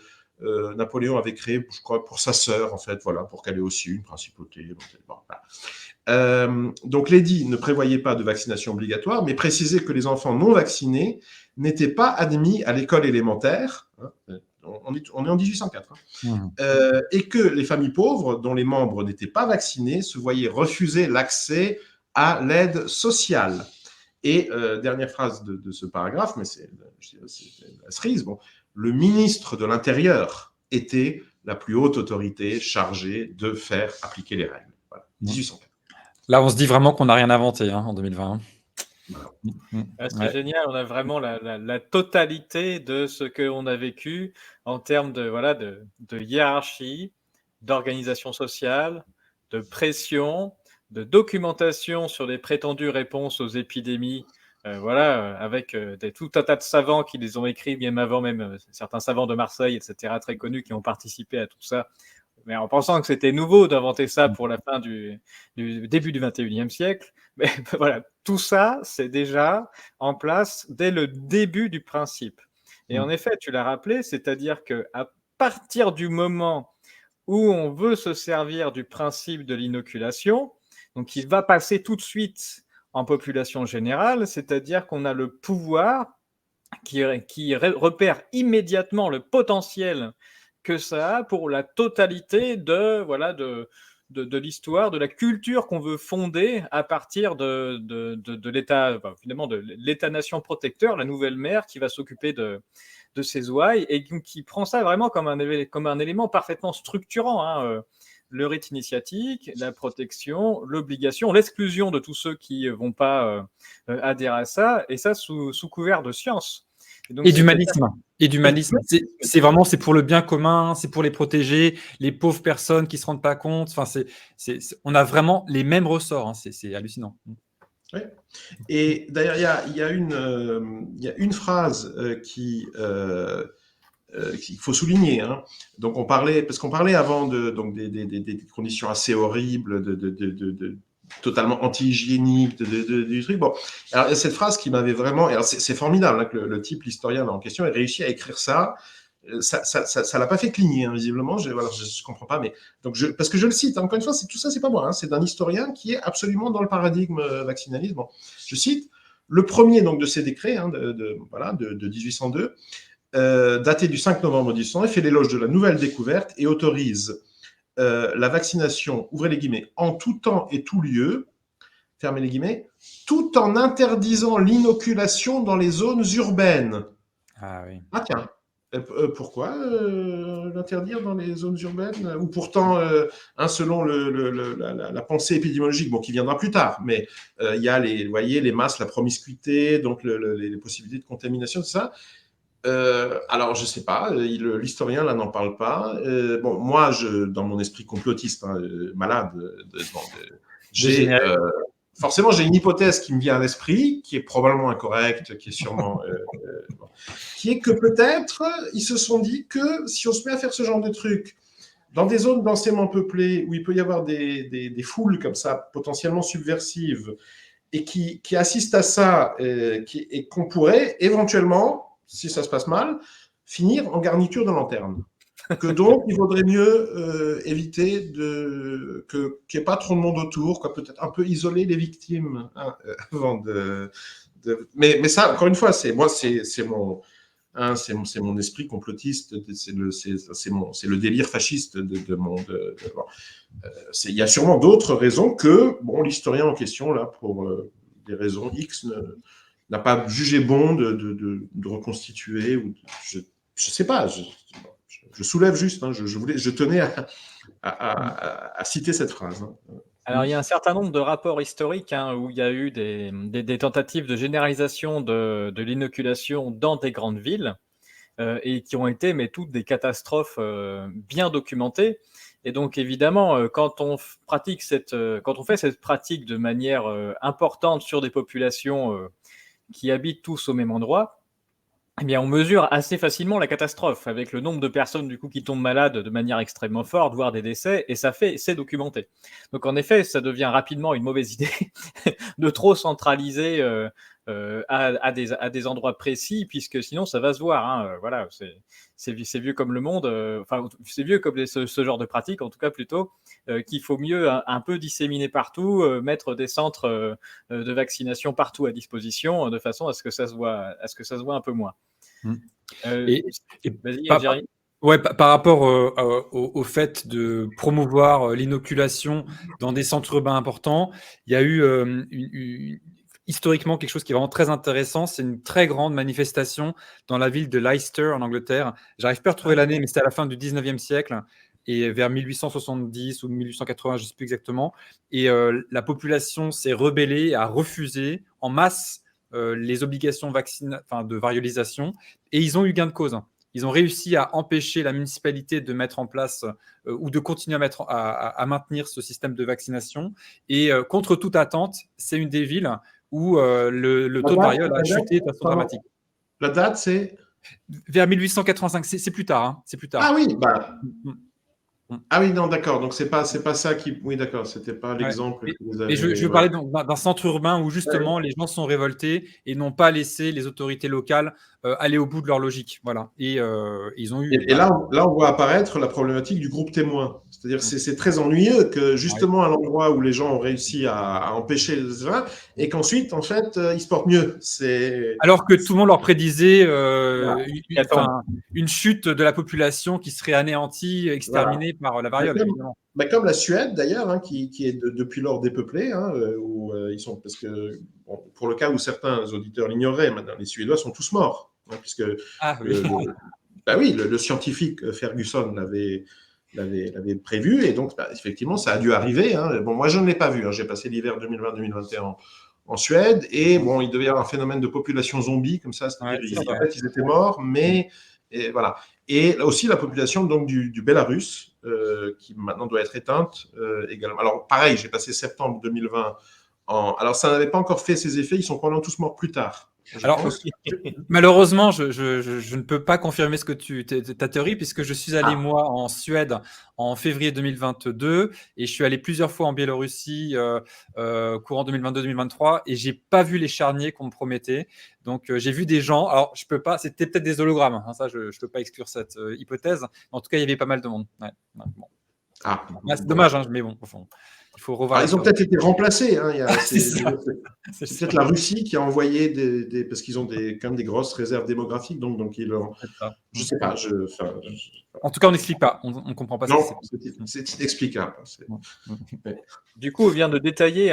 Napoléon avait créé, je crois, pour sa sœur, en fait, voilà, pour qu'elle ait aussi une principauté. Donc, l'édit ne prévoyait pas de vaccination obligatoire, mais précisait que les enfants non vaccinés n'étaient pas admis à l'école élémentaire. On est en 1804. Et que les familles pauvres, dont les membres n'étaient pas vaccinés, se voyaient refuser l'accès à l'aide sociale. Et dernière phrase de ce paragraphe, mais c'est la cerise, le ministre de l'Intérieur était la plus haute autorité chargée de faire appliquer les règles. Voilà, 1804. Là, on se dit vraiment qu'on n'a rien inventé en 2020. C'est génial, on a vraiment la totalité de ce qu'on a vécu en termes de hiérarchie, d'organisation sociale, de pression, de documentation sur les prétendues réponses aux épidémies, avec tout un tas de savants qui les ont écrits bien avant même, certains savants de Marseille, etc., très connus, qui ont participé à tout ça, mais en pensant que c'était nouveau d'inventer ça pour la fin du début du 21e siècle. Mais voilà, tout ça, c'est déjà en place dès le début du principe. Et en effet, tu l'as rappelé, c'est-à-dire qu'à partir du moment où on veut se servir du principe de l'inoculation, donc il va passer tout de suite en population générale, c'est-à-dire qu'on a le pouvoir qui repère immédiatement le potentiel que ça a pour la totalité de l'histoire, de la culture qu'on veut fonder à partir de l'État, finalement de l'État-nation protecteur, la nouvelle mère qui va s'occuper de ces ouailles et qui prend ça vraiment comme un élément parfaitement structurant. Le rite initiatique, la protection, l'obligation, l'exclusion de tous ceux qui vont pas adhérer à ça, et ça sous couvert de science. Et d'humanisme. Et d'humanisme. C'est vraiment, c'est pour le bien commun, c'est pour les protéger, les pauvres personnes qui se rendent pas compte. Enfin, on a vraiment les mêmes ressorts. C'est hallucinant. Oui. Et d'ailleurs, il y a une phrase qu'il faut souligner. Donc parce qu'on parlait avant donc des conditions assez horribles, totalement anti-hygiéniques du truc. Bon, alors cette phrase qui m'avait vraiment, alors c'est formidable que le type, l'historien là, en question, ait réussi à écrire ça. Ça l'a pas fait cligner, visiblement. Je comprends pas, mais donc parce que je le cite. Encore une fois, tout ça, c'est pas moi. C'est d'un historien qui est absolument dans le paradigme vaccinaliste. Bon, je cite le premier donc de ces décrets de 1802. Daté du 5 novembre 1809, fait l'éloge de la nouvelle découverte et autorise la vaccination, ouvrez les guillemets, en tout temps et tout lieu, fermez les guillemets, tout en interdisant l'inoculation dans les zones urbaines. Ah oui. Ah tiens, pourquoi l'interdire dans les zones urbaines? Ou pourtant, selon la pensée épidémiologique, qui viendra plus tard, mais il y a les masses, la promiscuité, donc les possibilités de contamination, tout ça. Alors, je sais pas, l'historien là n'en parle pas. Moi, dans mon esprit complotiste, malade, forcément, j'ai une hypothèse qui me vient à l'esprit, qui est probablement incorrecte, qui est sûrement, qui est que peut-être ils se sont dit que si on se met à faire ce genre de truc dans des zones densément peuplées où il peut y avoir des foules comme ça potentiellement subversives et qui assistent à ça et qu'on pourrait éventuellement, si ça se passe mal, finir en garniture de lanterne. Que donc, il vaudrait mieux éviter qu'il n'y ait pas trop de monde autour, peut-être un peu isoler les victimes avant mais ça, encore une fois, c'est mon esprit complotiste, c'est le délire fasciste de mon. Il y a sûrement d'autres raisons que l'historien en question, là, pour des raisons X, n'a pas jugé bon de reconstituer. Je sais pas, je soulève juste, je tenais à citer cette phrase. Alors, il y a un certain nombre de rapports historiques où il y a eu des tentatives de généralisation de l'inoculation dans des grandes villes et qui ont été, mais toutes des catastrophes bien documentées. Et donc, évidemment, quand on fait cette pratique de manière importante sur des populations qui habitent tous au même endroit, eh bien, on mesure assez facilement la catastrophe avec le nombre de personnes du coup qui tombent malades de manière extrêmement forte, voire des décès, et c'est documenté. Donc, en effet, ça devient rapidement une mauvaise idée de trop centraliser à des endroits précis, puisque sinon ça va se voir. Voilà, c'est vieux comme le monde. C'est vieux comme ce genre de pratique, en tout cas plutôt, qu'il faut mieux un peu disséminer partout, mettre des centres de vaccination partout à disposition, de façon à ce que ça se voit un peu moins. Vas-y, Jerry. Ouais, par rapport au fait de promouvoir l'inoculation dans des centres urbains importants, il y a eu historiquement quelque chose qui est vraiment très intéressant. C'est une très grande manifestation dans la ville de Leicester en Angleterre. J'arrive pas à retrouver l'année, mais c'était à la fin du 19e siècle et vers 1870 ou 1880, je ne sais plus exactement. Et la population s'est rebellée, a refusé en masse les obligations de variolisation, et ils ont eu gain de cause. Ils ont réussi à empêcher la municipalité de mettre en place ou de continuer à maintenir ce système de vaccination. Et contre toute attente, c'est une des villes où le taux de variole a chuté de façon dramatique. La date, c'est vers 1885. C'est plus tard. C'est plus tard. Ah oui, Ah oui, non, d'accord. Donc, c'est pas ça qui. Oui, d'accord. C'était pas Ouais. l'exemple que vous Et avez. je Ouais. parlais d'un centre urbain où Ouais. justement les gens sont révoltés et n'ont pas laissé les autorités locales aller au bout de leur logique. Voilà. Et ils ont eu. Et là, on voit apparaître la problématique du groupe témoin. C'est-à-dire que c'est très ennuyeux que Ouais. justement à l'endroit où les gens ont réussi à empêcher les gens, et qu'ensuite, en fait, ils se portent mieux. Alors que tout le monde leur prédisait Voilà. une chute de la population qui serait anéantie, Voilà. exterminée par la Bah, variole, évidemment. comme la Suède d'ailleurs, hein, qui est depuis lors dépeuplée, hein, où ils sont, parce que bon, pour le cas où certains auditeurs l'ignoreraient, maintenant les Suédois sont tous morts, hein, puisque Ah oui. bah oui, le scientifique Ferguson l'avait prévu, et donc bah, effectivement ça a dû arriver. Hein. Bon, moi je ne l'ai pas vu, hein. J'ai passé l'hiver 2020-2021 en Suède, et bon, il devait y avoir un phénomène de population zombie comme ça, c'est-à-dire Ouais, c'est ça. en fait ils étaient morts, mais et voilà. Et aussi la population donc du Bélarus, qui maintenant doit être éteinte également. Alors pareil, j'ai passé septembre 2020 alors ça n'avait pas encore fait ses effets, ils sont probablement tous morts plus tard, je Alors, pense. malheureusement, je ne peux pas confirmer ta théorie puisque je suis allé, Ah, moi, en Suède en février 2022 et je suis allé plusieurs fois en Biélorussie courant 2022-2023 et j'ai pas vu les charniers qu'on me promettait. Donc, j'ai vu des gens. Alors, je peux pas. C'était peut-être des hologrammes. Hein, ça, je peux pas exclure cette hypothèse. En tout cas, il y avait pas mal de monde. Ouais, ouais, bon. C'est bon. dommage, hein, mais bon, au fond, il faut revoir la Ils ont théorie. peut-être été remplacés. Hein, C'est ça. C'est c'est ça. peut-être la Russie qui a envoyé parce qu'ils ont quand même des grosses réserves démographiques, donc ils leur. C'est ça. Je sais pas. En tout cas, on n'explique pas. On ne comprend pas ce qui s'est Non, passé. c'est explicable. Du coup, on vient de détailler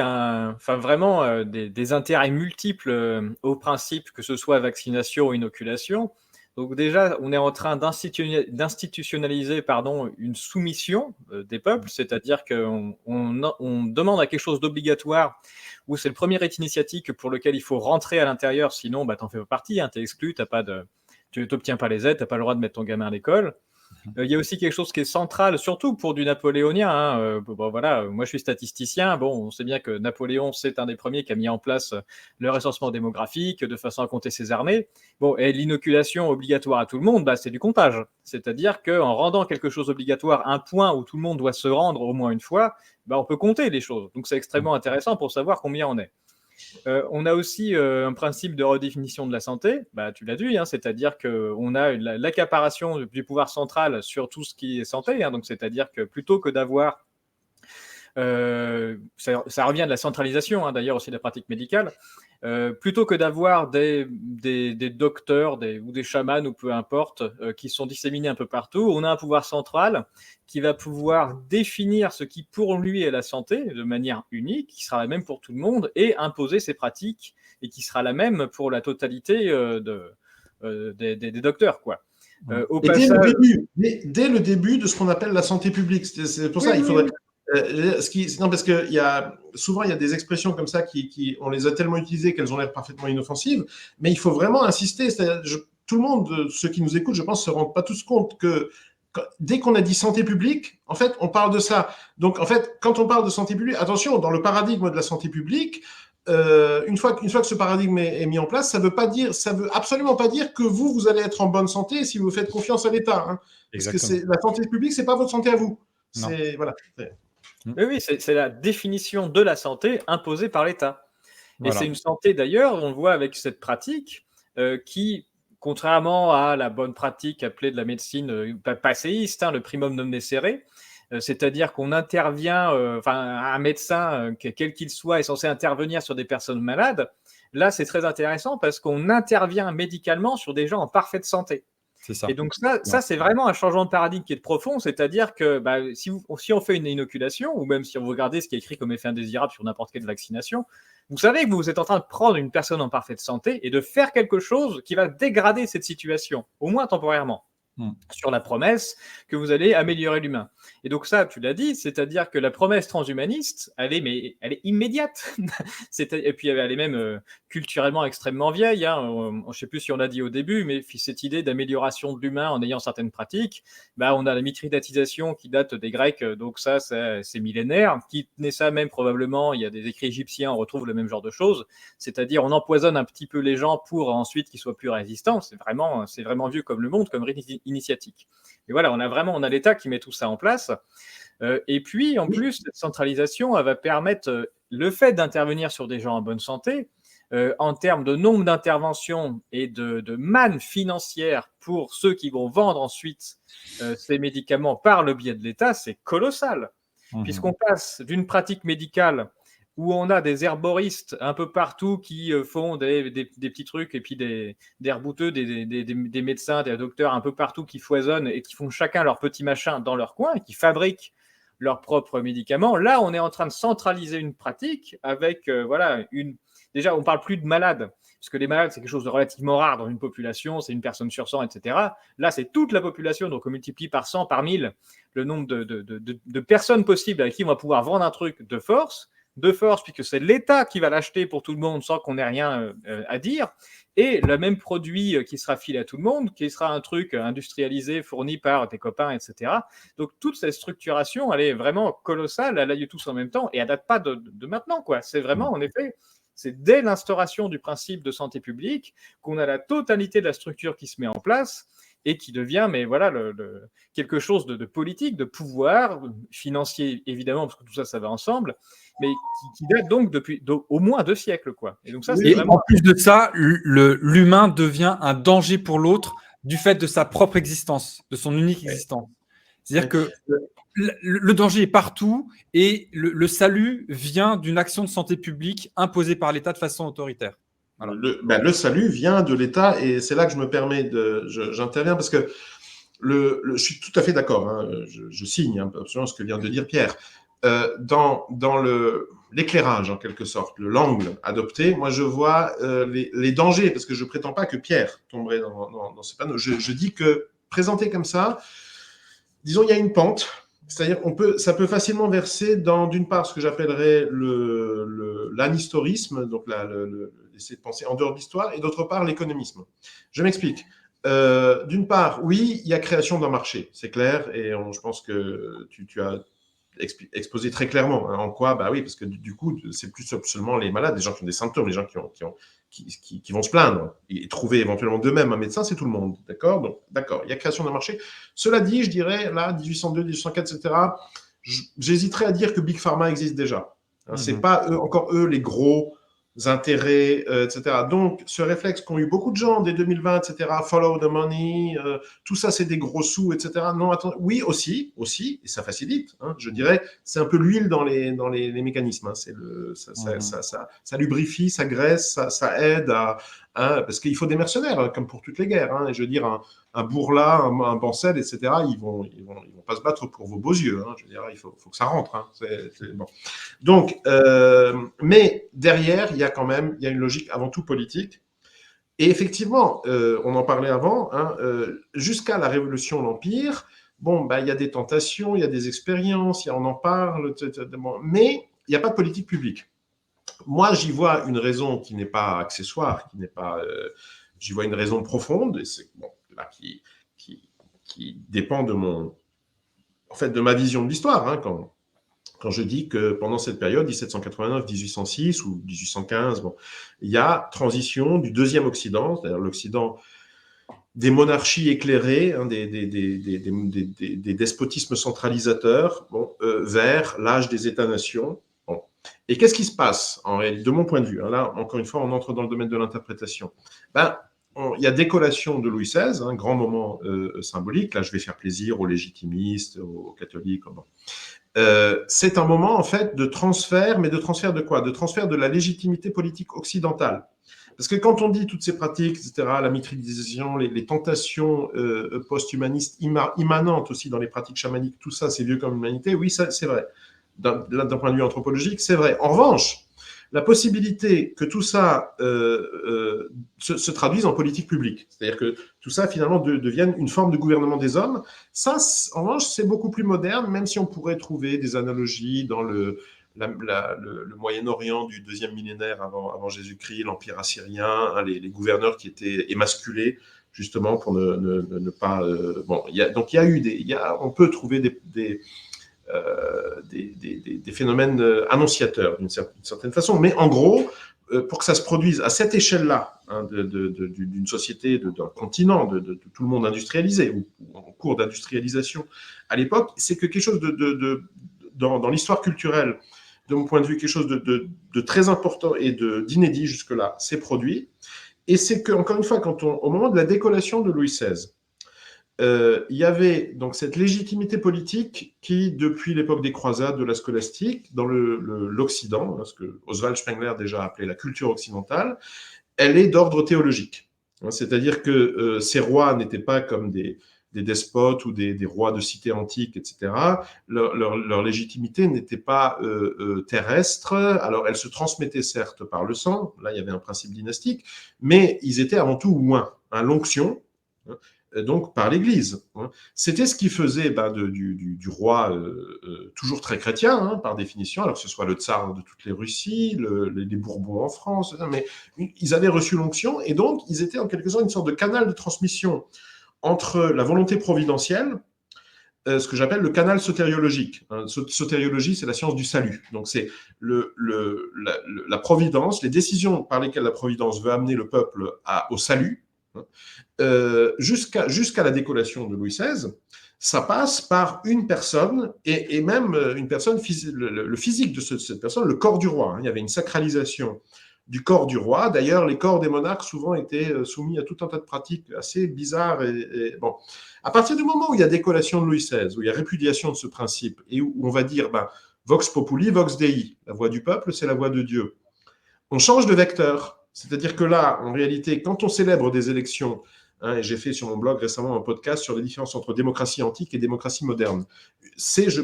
vraiment des intérêts multiples au principe, que ce soit vaccination ou inoculation. Donc déjà, on est en train d'institutionnaliser une soumission des peuples, c'est-à-dire qu'on demande à quelque chose d'obligatoire, où c'est le premier rite initiatique pour lequel il faut rentrer à l'intérieur, sinon tu n'en fais pas partie, hein, tu es exclu, tu n'obtiens pas les aides, tu n'as pas le droit de mettre ton gamin à l'école. Il y a aussi quelque chose qui est central, surtout pour du napoléonien. Hein. Voilà, moi je suis statisticien. Bon, on sait bien que Napoléon, c'est un des premiers qui a mis en place le recensement démographique de façon à compter ses armées. Bon, et l'inoculation obligatoire à tout le monde, c'est du comptage. C'est-à-dire qu'en rendant quelque chose obligatoire, un point où tout le monde doit se rendre au moins une fois, on peut compter les choses. Donc c'est extrêmement intéressant pour savoir combien on est. On a aussi un principe de redéfinition de la santé, tu l'as dit, hein, c'est-à-dire qu'on a l'accaparation du pouvoir central sur tout ce qui est santé, hein, donc c'est-à-dire que plutôt que d'avoir, ça revient de la centralisation, hein, d'ailleurs aussi de la pratique médicale, plutôt que d'avoir des docteurs ou des chamans ou peu importe qui sont disséminés un peu partout, on a un pouvoir central qui va pouvoir définir ce qui pour lui est la santé de manière unique, qui sera la même pour tout le monde et imposer ses pratiques et qui sera la même pour la totalité des docteurs, quoi. Au Et passage... dès le début de ce qu'on appelle la santé publique. C'est pour ça qu'il faudrait. Non, parce que souvent il y a des expressions comme ça on les a tellement utilisées qu'elles ont l'air parfaitement inoffensives, mais il faut vraiment insister. Tout le monde, ceux qui nous écoutent, je pense, se rendent pas tous compte que dès qu'on a dit santé publique, en fait, on parle de ça. Donc, en fait, quand on parle de santé publique, attention, dans le paradigme de la santé publique, une fois que ce paradigme est mis en place, ça veut absolument pas dire que vous allez être en bonne santé si vous faites confiance à l'État. Hein, parce que la santé publique, c'est pas votre santé à vous. Voilà. Oui, c'est la définition de la santé imposée par l'État. Voilà. Et c'est une santé, d'ailleurs, on le voit avec cette pratique, qui, contrairement à la bonne pratique appelée de la médecine passéiste, hein, le primum non nocere, c'est-à-dire qu'on intervient, un médecin, quel qu'il soit, est censé intervenir sur des personnes malades. Là, c'est très intéressant parce qu'on intervient médicalement sur des gens en parfaite santé. C'est ça. Et donc ça c'est vraiment un changement de paradigme qui est profond, c'est-à-dire que si on fait une inoculation, ou même si on regardez ce qui est écrit comme effet indésirable sur n'importe quelle vaccination, vous savez que vous êtes en train de prendre une personne en parfaite santé et de faire quelque chose qui va dégrader cette situation, au moins temporairement, sur la promesse que vous allez améliorer l'humain. Et donc ça, tu l'as dit, c'est-à-dire que la promesse transhumaniste, elle est immédiate. Et puis elle est même culturellement extrêmement vieille. Hein. Je ne sais plus si on l'a dit au début, mais cette idée d'amélioration de l'humain en ayant certaines pratiques, on a la mithridatisation qui date des Grecs, donc ça, c'est millénaire. Qui tenait ça même probablement, il y a des écrits égyptiens, on retrouve le même genre de choses. C'est-à-dire on empoisonne un petit peu les gens pour ensuite qu'ils soient plus résistants. C'est vraiment vieux comme le monde, comme rite initiatique. Et voilà, on a l'État qui met tout ça en place. Et puis, en plus, cette centralisation, elle va permettre le fait d'intervenir sur des gens en bonne santé, en termes de nombre d'interventions et de manne financière pour ceux qui vont vendre ensuite ces médicaments par le biais de l'État, c'est colossal. Puisqu'on passe d'une pratique médicale où on a des herboristes un peu partout qui font des petits trucs, et puis des herbouteux, des médecins, des docteurs un peu partout qui foisonnent et qui font chacun leur petit machin dans leur coin et qui fabriquent leurs propres médicaments. Là, on est en train de centraliser une pratique avec, déjà, on ne parle plus de malades, parce que les malades, c'est quelque chose de relativement rare dans une population, c'est une personne sur 100, etc. Là, c'est toute la population, donc on multiplie par 100, par 1000, le nombre de personnes possibles avec qui on va pouvoir vendre un truc de force, puisque c'est l'État qui va l'acheter pour tout le monde sans qu'on ait rien à dire, et le même produit qui sera filé à tout le monde, qui sera un truc industrialisé, fourni par tes copains, etc. Donc toute cette structuration, elle est vraiment colossale, elle a lieu tous en même temps, et elle date pas de maintenant, quoi. C'est vraiment, en effet, c'est dès l'instauration du principe de santé publique qu'on a la totalité de la structure qui se met en place et qui devient, mais voilà, quelque chose de politique, de pouvoir, financier évidemment, parce que tout ça, ça va ensemble, mais qui date donc depuis au moins 2 siècles, quoi. Et donc ça, c'est vraiment... En plus de ça, l'humain devient un danger pour l'autre du fait de sa propre existence, de son unique existence. C'est-à-dire que le danger est partout et le salut vient d'une action de santé publique imposée par l'État de façon autoritaire. Voilà. Le salut vient de l'État, et c'est là que je me permets j'interviens parce que je suis tout à fait d'accord, hein, je signe absolument ce que vient de dire Pierre. Dans l'éclairage, en quelque sorte, l'angle adopté, moi je vois les dangers, parce que je ne prétends pas que Pierre tomberait dans ce panneau. Je dis que, présenté comme ça, disons, il y a une pente, c'est-à-dire ça peut facilement verser dans, d'une part, ce que j'appellerais l'anistorisme, donc essayer de penser en dehors de l'histoire, et d'autre part, l'économisme. Je m'explique. D'une part, oui, il y a création d'un marché, c'est clair, et je pense que tu as exposé très clairement, hein, en quoi, bah oui, parce que du coup, c'est plus seulement les malades, les gens qui ont des symptômes, les gens qui vont se plaindre et trouver éventuellement d'eux-mêmes un médecin, c'est tout le monde, d'accord? Donc, d'accord, il y a création d'un marché. Cela dit, je dirais, là, 1802, 1804, etc., j'hésiterais à dire que Big Pharma existe déjà. Hein, c'est pas encore eux les gros intérêts, etc. Donc, ce réflexe qu'ont eu beaucoup de gens dès 2020, etc., follow the money, tout ça, c'est des gros sous, etc. Non, attends, oui, aussi, et ça facilite. Hein, je dirais, c'est un peu l'huile dans les mécanismes. Hein, ça lubrifie, ça graisse, ça aide parce qu'il faut des mercenaires, comme pour toutes les guerres. Hein, et je veux dire, un Bourla, un Bancel, etc., ils vont pas se battre pour vos beaux yeux. Hein, je veux dire, il faut que ça rentre. Hein, c'est bon. Donc, mais derrière, il y a une logique avant tout politique. Et effectivement, on en parlait avant, hein, jusqu'à la Révolution, l'Empire, bon, il y a des tentations, il y a des expériences, on en parle, mais il n'y a pas de politique publique. Moi, j'y vois une raison qui n'est pas accessoire, j'y vois une raison profonde, et c'est là qui dépend de ma vision de l'histoire, hein, quand je dis que pendant cette période, 1789-1806 ou 1815, il y a transition du deuxième Occident, c'est-à-dire l'Occident des monarchies éclairées, hein, des despotismes centralisateurs, vers l'âge des États-nations. Bon. Et qu'est-ce qui se passe, en réalité, de mon point de vue, hein, là, encore une fois, on entre dans le domaine de l'interprétation. Il y a décollation de Louis XVI, un grand moment symbolique. Là, je vais faire plaisir aux légitimistes, aux catholiques. C'est un moment, en fait, de transfert, mais de transfert de quoi? De transfert de la légitimité politique occidentale. Parce que quand on dit toutes ces pratiques, etc., la mitridisation, les tentations post-humanistes immanentes aussi dans les pratiques chamaniques, tout ça, c'est vieux comme l'humanité, oui, ça, c'est vrai. D'un point de vue anthropologique, c'est vrai. En revanche, la possibilité que tout ça se traduise en politique publique, c'est-à-dire que tout ça, finalement, devienne une forme de gouvernement des hommes, ça, en revanche, c'est beaucoup plus moderne, même si on pourrait trouver des analogies dans le Moyen-Orient du deuxième millénaire avant Jésus-Christ, l'Empire assyrien, hein, les gouverneurs qui étaient émasculés, justement, pour ne pas... donc, il y a eu on peut trouver des phénomènes annonciateurs d'une certaine façon. Mais en gros, pour que ça se produise à cette échelle-là, hein, d'une société, d'un continent, de tout le monde industrialisé, ou en cours d'industrialisation à l'époque, c'est que quelque chose dans l'histoire culturelle, de mon point de vue, quelque chose de très important et d'inédit jusque-là s'est produit. Et c'est que, encore une fois, au moment de la décollation de Louis XVI, il y avait donc cette légitimité politique qui, depuis l'époque des croisades, de la scolastique, dans l'Occident, ce que Oswald Spengler déjà appelait la culture occidentale, elle est d'ordre théologique. C'est-à-dire que ces rois n'étaient pas comme des despotes ou des rois de cités antiques, etc. Leur légitimité n'était pas terrestre. Alors, elle se transmettait certes par le sang, là il y avait un principe dynastique, mais ils étaient avant tout ouin, l'onction, donc par l'Église. C'était ce qui faisait du roi toujours très chrétien, hein, par définition, alors que ce soit le tsar de toutes les Russies, les Bourbons en France, mais ils avaient reçu l'onction, et donc ils étaient en quelque sorte une sorte de canal de transmission entre la volonté providentielle, ce que j'appelle le canal sotériologique. Sotériologie, c'est la science du salut. Donc c'est la providence, les décisions par lesquelles la providence veut amener le peuple au salut, jusqu'à la décollation de Louis XVI, ça passe par une personne, et même une personne, le physique de cette personne, le corps du roi. Il y avait une sacralisation du corps du roi. D'ailleurs, les corps des monarques souvent étaient soumis à tout un tas de pratiques assez bizarres. Bon. À partir du moment où il y a décollation de Louis XVI, où il y a répudiation de ce principe, et où on va dire vox populi, vox dei, la voix du peuple, c'est la voix de Dieu, on change de vecteur. C'est-à-dire que là, en réalité, quand on célèbre des élections, hein, et j'ai fait sur mon blog récemment un podcast sur les différences entre démocratie antique et démocratie moderne,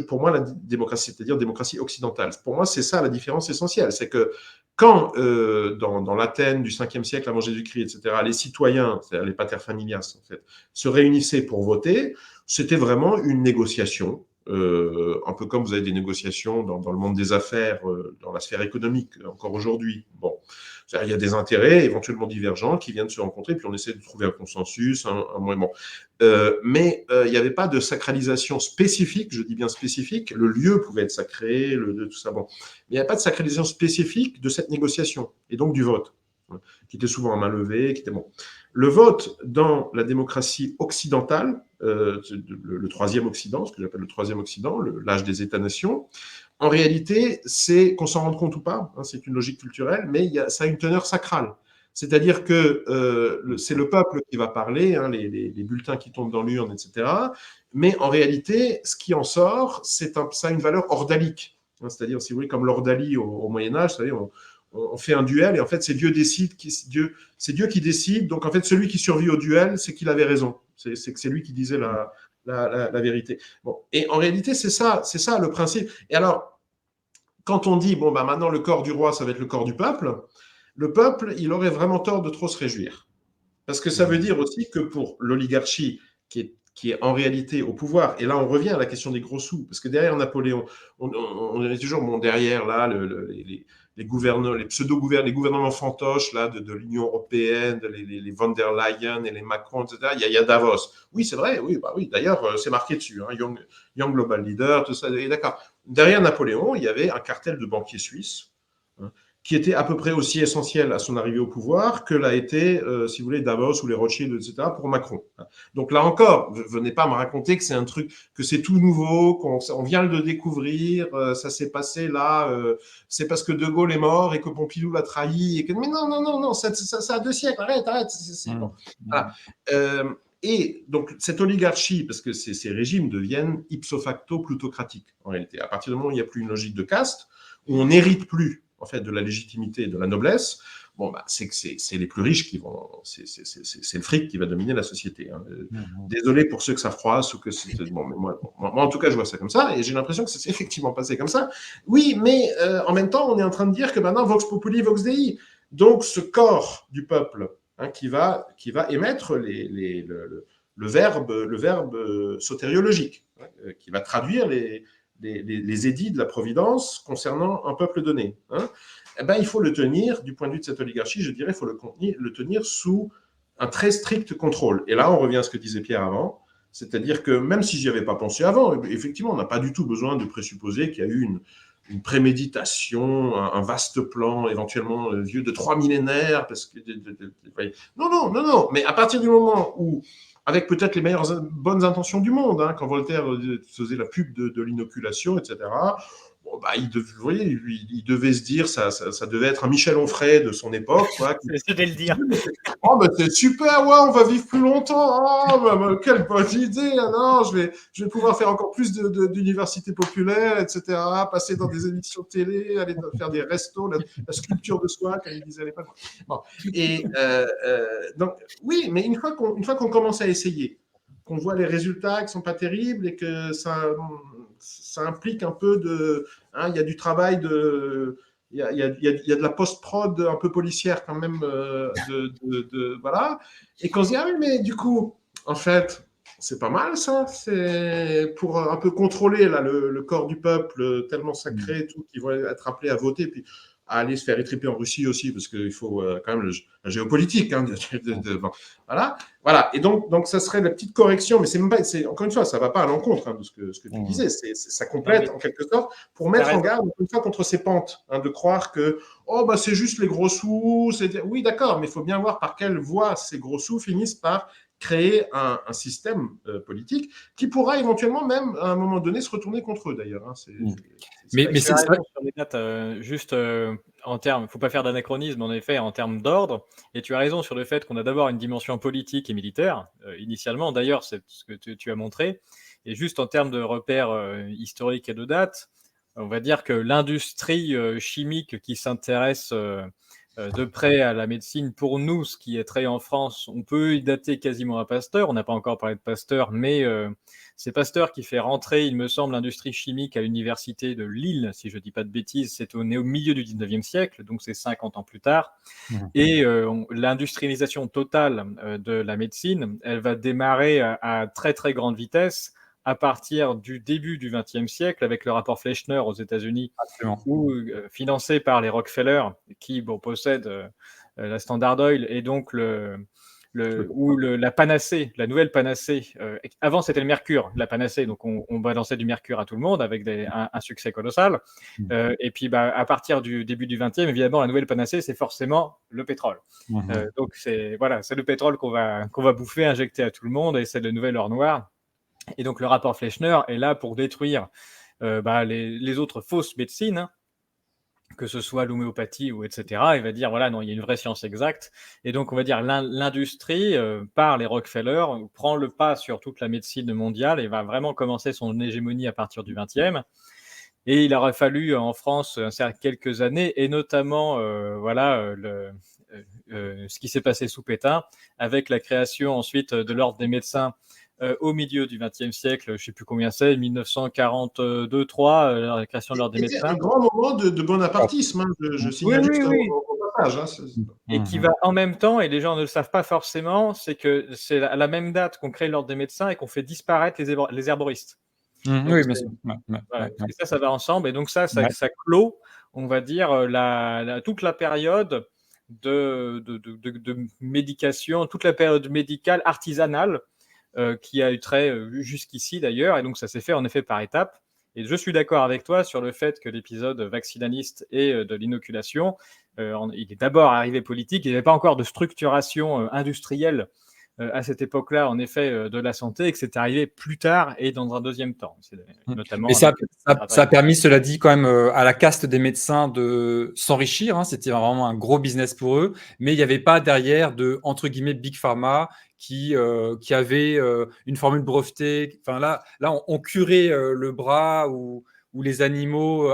pour moi la démocratie, c'est-à-dire démocratie occidentale. Pour moi, c'est ça la différence essentielle. C'est que quand, dans l'Athènes du 5e siècle avant Jésus-Christ, etc., les citoyens, c'est-à-dire les paterfamilias, en fait, se réunissaient pour voter, c'était vraiment une négociation. Un peu comme vous avez des négociations dans le monde des affaires, dans la sphère économique, encore aujourd'hui. Bon, il y a des intérêts éventuellement divergents qui viennent se rencontrer, puis on essaie de trouver un consensus, un moyen. Mais il n'y avait pas de sacralisation spécifique, je dis bien spécifique. Le lieu pouvait être sacré, tout ça. Bon, mais il n'y a pas de sacralisation spécifique de cette négociation et donc du vote, qui était souvent à main levée, qui était bon. Le vote dans la démocratie occidentale, le troisième Occident, ce que j'appelle le troisième Occident, l'âge des États-nations, en réalité, c'est qu'on s'en rende compte ou pas, hein, c'est une logique culturelle, mais ça a une teneur sacrale. C'est-à-dire que c'est le peuple qui va parler, hein, les bulletins qui tombent dans l'urne, etc. Mais en réalité, ce qui en sort, ça a une valeur ordalique. Hein, c'est-à-dire, si vous voulez, comme l'ordalie au Moyen-Âge, on fait un duel et en fait, c'est Dieu qui décide. Donc, en fait, celui qui survit au duel, c'est qu'il avait raison. C'est lui qui disait la vérité. Bon. Et en réalité, c'est ça le principe. Et alors, quand on dit, maintenant, le corps du roi, ça va être le corps du peuple, le peuple, il aurait vraiment tort de trop se réjouir. Parce que ça veut dire aussi que pour l'oligarchie qui est en réalité au pouvoir, et là, on revient à la question des gros sous, parce que derrière Napoléon, on est toujours derrière là, les gouvernements fantoches là, de l'Union européenne, les von der Leyen et les Macron, etc. Il y a Davos. Oui, c'est vrai, oui. D'ailleurs, c'est marqué dessus, hein, Young Global Leader, tout ça, d'accord. Derrière Napoléon, il y avait un cartel de banquiers suisses, hein, qui était à peu près aussi essentiel à son arrivée au pouvoir que l'a été, si vous voulez, Davos ou les Rothschild, etc., pour Macron. Donc là encore, venez pas me raconter que c'est un truc, que c'est tout nouveau, qu'on vient de le découvrir, ça s'est passé là, c'est parce que De Gaulle est mort et que Pompidou l'a trahi, et que... Mais non, ça a 2 siècles, arrête, bon. Voilà. Et donc, cette oligarchie, parce que ces régimes deviennent ipso facto plutocratiques, en réalité. À partir du moment où il n'y a plus une logique de caste, où on n'hérite plus en fait, de la légitimité et de la noblesse, c'est que c'est les plus riches qui vont... C'est le fric qui va dominer la société. Hein. Désolé pour ceux que ça froisse ou que c'est... Bon, mais moi, en tout cas, je vois ça comme ça, et j'ai l'impression que c'est effectivement passé comme ça. Oui, mais en même temps, on est en train de dire que maintenant, vox populi, vox dei. Donc, ce corps du peuple, hein, qui va émettre le verbe sotériologique, hein, qui va traduire les édits de la Providence concernant un peuple donné, hein, il faut le tenir, du point de vue de cette oligarchie, je dirais, il faut le tenir sous un très strict contrôle. Et là, on revient à ce que disait Pierre avant, c'est-à-dire que même si j'y avais pas pensé avant, effectivement, on n'a pas du tout besoin de présupposer qu'il y a eu une préméditation, un vaste plan, éventuellement vieux de 3 millénaires, parce que non. Mais à partir du moment où, avec peut-être les meilleures bonnes intentions du monde, hein, quand Voltaire faisait la pub de l'inoculation, etc. Bon, bah, vous voyez, il devait se dire, ça devait être un Michel Onfray de son époque, quoi. C'est de le dire. Oh, bah, c'est super, ouais, on va vivre plus longtemps. Oh, bah, quelle bonne idée. Non, je vais pouvoir faire encore plus d'universités populaires, etc. Passer dans des émissions de télé, aller faire des restos, la sculpture de soi, comme il disait à l'époque. Bon. Et donc, oui, mais une fois qu'on commence à essayer, qu'on voit les résultats qui ne sont pas terribles et que ça implique un peu de. Il y a du travail de. Il y a de la post-prod un peu policière quand même, voilà. Et qu'on se dit, ah oui, mais du coup, en fait, c'est pas mal ça. C'est pour un peu contrôler là, le corps du peuple tellement sacré, tout, qui vont être appelés à voter, puis à aller se faire étriper en Russie aussi, parce qu'il faut quand même la géopolitique. Hein, bon, voilà. Et donc, ça serait la petite correction, mais c'est même pas, encore une fois, ça ne va pas à l'encontre de ce que tu disais. Ça complète en quelque sorte pour mettre en garde une fois contre ces pentes, de croire que c'est juste les gros sous. Oui, d'accord, mais il faut bien voir par quelle voie ces gros sous finissent par créer un système politique qui pourra éventuellement même à un moment donné se retourner contre eux d'ailleurs. Hein. Mais c'est vrai. Sur les dates, juste en termes, il ne faut pas faire d'anachronisme en effet en termes d'ordre, et tu as raison sur le fait qu'on a d'abord une dimension politique et militaire, initialement d'ailleurs c'est ce que tu as montré, et juste en termes de repères historiques et de dates, on va dire que l'industrie chimique qui s'intéresse de près à la médecine, pour nous, ce qui est très en France, on peut y dater quasiment à Pasteur. On n'a pas encore parlé de Pasteur, mais c'est Pasteur qui fait rentrer, il me semble, l'industrie chimique à l'université de Lille, si je ne dis pas de bêtises. C'est au milieu du 19e siècle, donc c'est 50 ans plus tard. Et l'industrialisation totale de la médecine, elle va démarrer à très très grande vitesse à partir du début du XXe siècle, avec le rapport Fleischner aux États-Unis, où, financé par les Rockefeller, qui possèdent la Standard Oil, et donc la panacée, la nouvelle panacée. Avant, c'était le mercure, la panacée, donc on balançait du mercure à tout le monde avec un succès colossal. Et puis, à partir du début du XXe, évidemment, la nouvelle panacée, c'est forcément le pétrole. Donc, c'est le pétrole qu'on va bouffer, injecter à tout le monde, et c'est le nouvel or noir. Et donc, le rapport Fleischner est là pour détruire les autres fausses médecines, hein, que ce soit l'homéopathie ou etc. Il va dire, voilà, non, il y a une vraie science exacte. Et donc, on va dire l'industrie, par les Rockefeller, prend le pas sur toute la médecine mondiale et va vraiment commencer son hégémonie à partir du 20e. Et il aurait fallu en France quelques années, et notamment ce qui s'est passé sous Pétain, avec la création ensuite de l'ordre des médecins au milieu du XXe siècle, je ne sais plus combien c'est, 1942-3, la création de l'ordre des médecins. Un grand moment de bonapartisme, hein, je signale juste au passage. Hein, et qui va en même temps, et les gens ne le savent pas forcément, c'est que c'est à la même date qu'on crée l'ordre des médecins et qu'on fait disparaître les herboristes. Oui, bien sûr. Et ça va ensemble, et donc ça clôt, on va dire, toute la période de médication, toute la période médicale artisanale, qui a eu trait jusqu'ici d'ailleurs, et donc ça s'est fait en effet par étapes. Et je suis d'accord avec toi sur le fait que l'épisode vaccinaliste et de l'inoculation, il est d'abord arrivé politique, il n'y avait pas encore de structuration industrielle à cette époque-là, en effet, de la santé, et que c'est arrivé plus tard et dans un deuxième temps. Notamment. Et ça a permis, cela dit, quand même à la caste des médecins de s'enrichir. Hein, c'était vraiment un gros business pour eux, mais il n'y avait pas derrière de, entre guillemets, Big Pharma qui avait une formule brevetée. Enfin, là on curait le bras ou les animaux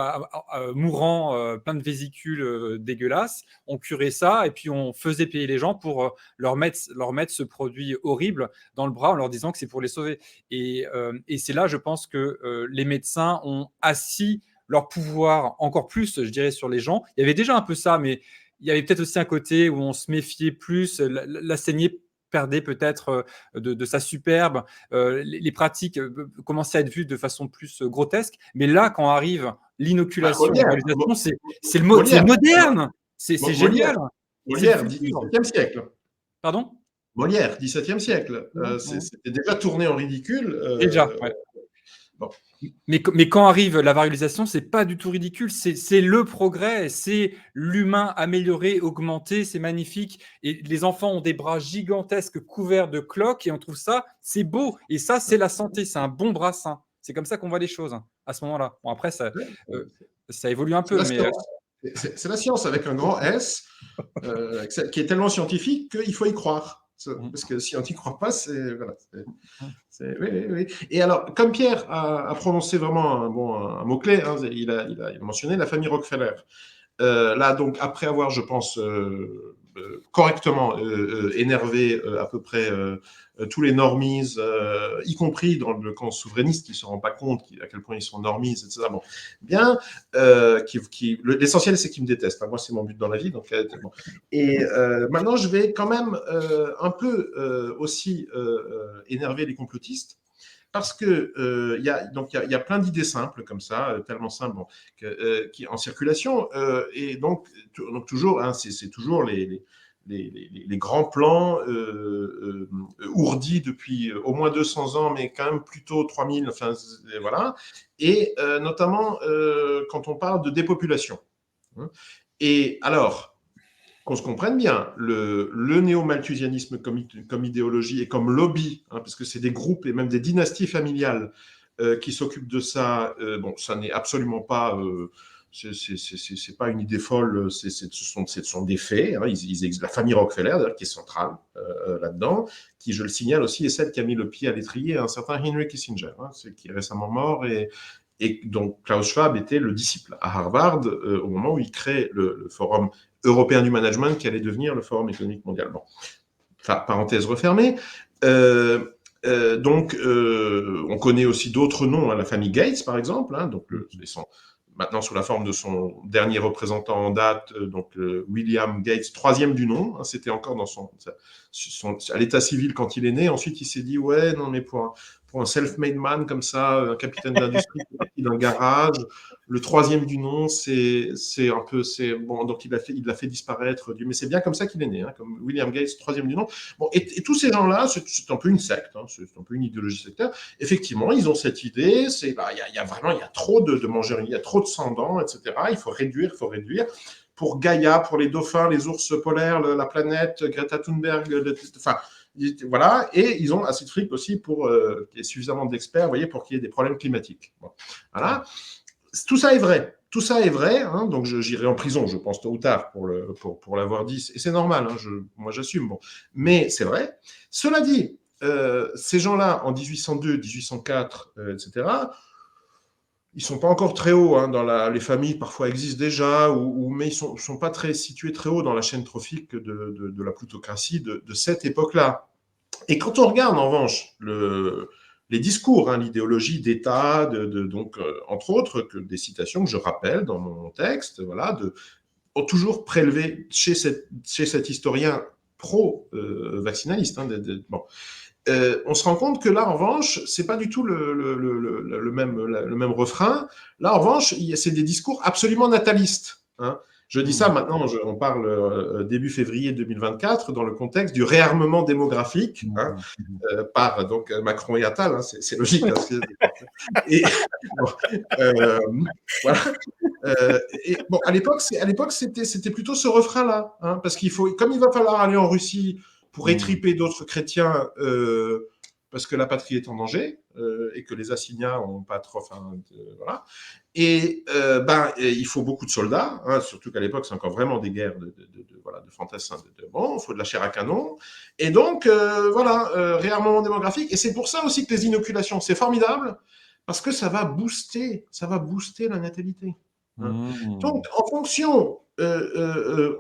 mourants, plein de vésicules dégueulasses. On curait ça et puis on faisait payer les gens pour leur mettre ce produit horrible dans le bras en leur disant que c'est pour les sauver. Et c'est là, je pense, que les médecins ont assis leur pouvoir encore plus, je dirais, sur les gens. Il y avait déjà un peu ça, mais il y avait peut-être aussi un côté où on se méfiait plus, la saignée perdait peut-être de sa superbe, les pratiques commençaient à être vues de façon plus grotesque, mais là, quand arrive l'inoculation, c'est le moderne, c'est génial. Molière, 17e siècle. Pardon ? Molière, 17e siècle. C'était déjà tourné en ridicule. Déjà, ouais. Bon. Mais quand arrive la variolisation, c'est pas du tout ridicule. C'est le progrès, c'est l'humain amélioré, augmenté, c'est magnifique. Et les enfants ont des bras gigantesques couverts de cloques et on trouve ça, c'est beau. Et ça, c'est la santé, c'est un bon bras sain. C'est comme ça qu'on voit les choses à ce moment-là. Bon, après, ça évolue un C'est peu, la mais science. C'est la science avec un grand S, qui est tellement scientifique qu'il faut y croire. Parce que si on n'y croit pas, c'est. Voilà, oui, oui, oui. Et alors, comme Pierre a prononcé vraiment un mot-clé, hein, il a mentionné la famille Rockefeller. Là, donc, après avoir, je pense, correctement énervé à peu près tous les normies, y compris dans le camp souverainiste, qui ne se rend pas compte à quel point ils sont normies, etc. Bon, bien, l'essentiel, c'est qu'ils me détestent. Hein. Moi, c'est mon but dans la vie. Donc, bon. Et maintenant, je vais quand même un peu aussi énerver les complotistes. Parce que il y a plein d'idées simples comme ça, tellement simples, bon, qui en circulation, et donc toujours, hein, c'est toujours les grands plans ourdis depuis au moins 200 ans, mais quand même plutôt 3000, enfin voilà, et notamment quand on parle de dépopulation. Hein. Et alors, qu'on se comprenne bien, le néo-malthusianisme comme idéologie et comme lobby, hein, parce que c'est des groupes et même des dynasties familiales qui s'occupent de ça, bon, ça n'est absolument pas, c'est pas une idée folle, ce sont des faits. Hein, la famille Rockefeller, d'ailleurs, qui est centrale là-dedans, qui, je le signale aussi, est celle qui a mis le pied à l'étrier à un certain Henry Kissinger, hein, qui est récemment mort et donc Klaus Schwab était le disciple à Harvard au moment où il crée le Forum européen du management qui allait devenir le Forum économique mondial. Bon, enfin, parenthèse refermée. Donc, on connaît aussi d'autres noms, hein, la famille Gates, par exemple, hein, donc maintenant sous la forme de son dernier représentant en date, donc William Gates, troisième du nom. Hein, c'était encore dans à l'état civil quand il est né. Ensuite, il s'est dit, ouais, non, mais pour un self-made man comme ça, un capitaine d'industrie qui est parti d'un garage, le troisième du nom, c'est un peu, bon, donc il l'a fait disparaître. Mais c'est bien comme ça qu'il est né, hein, comme William Gates, troisième du nom. Bon, et tous ces gens-là, c'est un peu une secte, hein, c'est un peu une idéologie sectaire. Effectivement, ils ont cette idée, il y a trop de mangeries, il y a trop de sang-dents, etc. Il faut réduire. Pour Gaïa, pour les dauphins, les ours polaires, la planète, Greta Thunberg, enfin, voilà, et ils ont assez de fric aussi pour qu'il y ait suffisamment d'experts, vous voyez, pour qu'il y ait des problèmes climatiques. Bon. Voilà. Tout ça est vrai. Tout ça est vrai, hein, donc j'irai en prison, je pense, tôt ou tard, pour l'avoir dit, et c'est normal, hein, moi j'assume. Bon. Mais c'est vrai. Cela dit, ces gens-là, en 1802, 1804, etc., ils ne sont pas encore très hauts, hein, les familles parfois existent déjà, mais ils ne sont pas situés très haut dans la chaîne trophique de la plutocratie de cette époque-là. Et quand on regarde, en revanche, les discours, hein, l'idéologie d'État, donc, entre autres, des citations que je rappelle dans mon texte, voilà, ont toujours prélevé chez cet historien pro-vaccinaliste. Hein, bon. On se rend compte que là, en revanche, c'est pas du tout le même refrain. Là, en revanche, c'est des discours absolument natalistes. Hein. Je dis ça maintenant, on parle début février 2024 dans le contexte du réarmement démographique, hein, par donc Macron et Attal, hein, c'est logique. Hein, et bon, voilà. Et bon, à l'époque, c'était plutôt ce refrain-là, hein, parce comme il va falloir aller en Russie pour étriper d'autres chrétiens, parce que la patrie est en danger et que les assignats n'ont pas trop, voilà. Et il faut beaucoup de soldats, hein, surtout qu'à l'époque c'est encore vraiment des guerres de fantassins. Bon, il faut de la chair à canon. Et donc réarmement démographique. Et c'est pour ça aussi que les inoculations, c'est formidable parce que ça va booster la natalité. Hein. Donc en fonction,